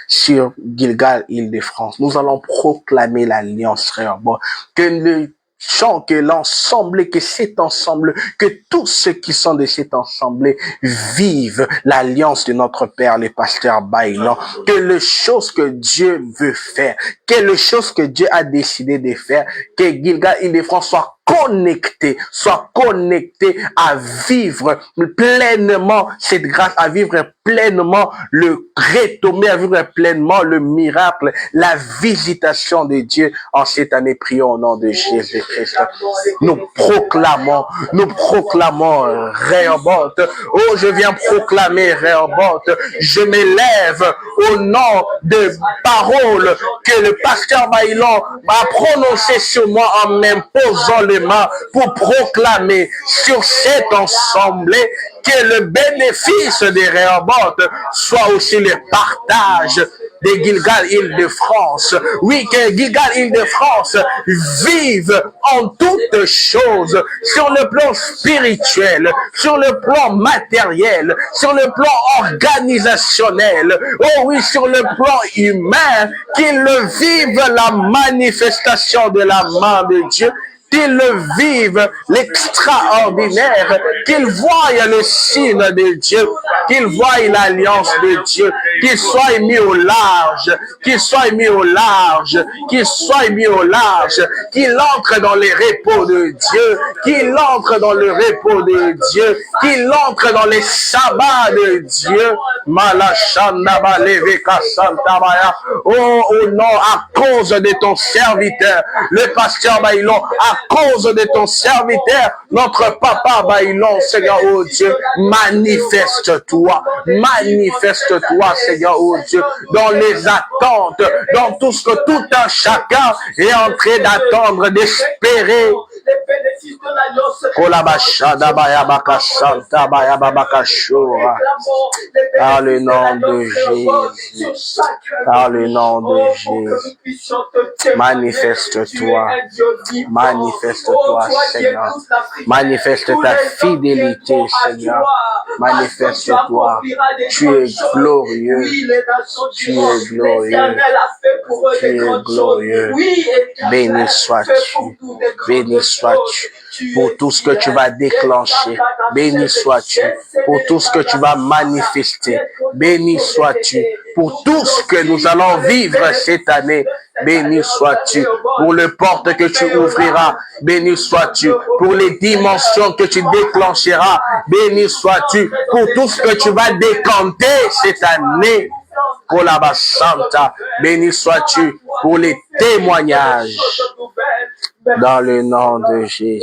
sur Gilgal, Île-de-France. Nous allons proclamer l'alliance Rehoboth. Que le chant, que l'ensemble, que cet ensemble, que tous ceux qui sont de cet ensemble vivent l'alliance de notre Père, le pasteur Bailon. Que les choses que Dieu veut faire, que les choses que Dieu a décidé de faire, que Gilgal, Île-de-France soit connecté à vivre pleinement cette grâce, à vivre pleinement le retombé, à vivre pleinement le miracle, la visitation de Dieu en cette année. Prions au nom de Jésus-Christ. Nous proclamons Rehoboth. Oh, je viens proclamer Rehoboth. Je m'élève au nom de paroles que le pasteur Bailon a prononcées sur moi en m'imposant les mains pour proclamer sur cet ensemble que le bénéfice des Rehoboth soit aussi le partage de Gilgal Île-de-France. Oui, que Gilgal Île-de-France vive en toutes choses, sur le plan spirituel, sur le plan matériel, sur le plan organisationnel, oh oui, sur le plan humain, qu'ils vivent la manifestation de la main de Dieu, qu'ils vivent l'extraordinaire, qu'ils voient le signe de Dieu, qu'il voie l'alliance de Dieu, qu'il soit mis au large, qu'il soit mis au large, qu'il soit mis au large, qu'il entre dans les repos de Dieu, qu'il entre dans le repos de Dieu, qu'il entre dans les sabbats de Dieu. Oh, oh non, à cause de ton serviteur, le pasteur Baïlon, à cause de ton serviteur, notre papa Baïlon, Seigneur, oh Dieu, manifeste-toi, Seigneur, oh Dieu, dans les attentes, dans tout ce que tout un chacun est en train d'attendre, d'espérer. Par le nom de Jésus, par le nom de Jésus, manifeste-toi, Seigneur, manifeste ta fidélité, Seigneur, manifeste-toi, tu es glorieux, tu es glorieux, tu es glorieux, béni sois-tu pour tout ce que tu vas déclencher, béni sois-tu pour tout ce que tu vas manifester, béni sois-tu pour tout ce que nous allons vivre cette année, béni sois-tu pour les portes que tu ouvriras, béni sois-tu pour les dimensions que tu déclencheras, béni sois-tu pour tout ce que tu vas décanter cette année. Kolaba Santa, béni sois-tu pour les témoignages. Dans le nom de Jésus.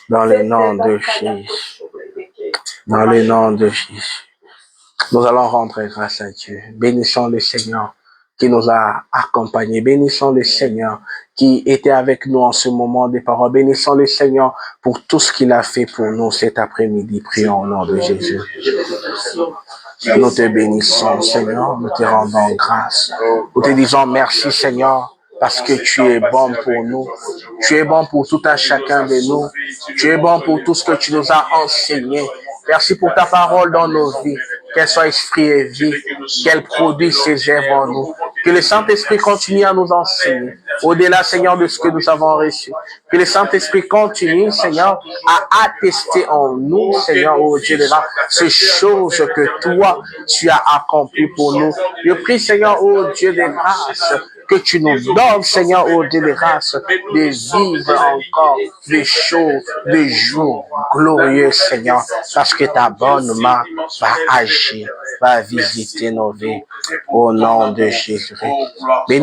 Dans le nom de Jésus. Dans le nom de Jésus. Nous allons rendre grâce à Dieu. Bénissons le Seigneur qui nous a accompagnés. Bénissons le Seigneur qui était avec nous en ce moment des paroles. Bénissons le Seigneur pour tout ce qu'il a fait pour nous cet après-midi. Prions au nom de Jésus. Nous te bénissons, Seigneur. Nous te rendons grâce. Nous te disons merci, Seigneur, parce que tu es bon pour nous. Tu es bon pour tout un chacun de nous. Tu es bon pour tout ce que tu nous as enseigné. Merci pour ta parole dans nos vies. Qu'elle soit esprit et vie. Qu'elle produise ses œuvres en nous. Que le Saint-Esprit continue à nous enseigner. Au-delà, Seigneur, de ce que nous avons reçu. Que le Saint-Esprit continue, Seigneur, à attester en nous, Seigneur, oh Dieu de grâce, ces choses que toi, tu as accomplies pour nous. Je prie, Seigneur, oh Dieu de grâce, que tu nous donnes, Seigneur, oh Dieu de grâce, de vivre encore des choses, des jours glorieux, Seigneur, parce que ta bonne main va agir, va visiter nos vies, au nom de Jésus. Béni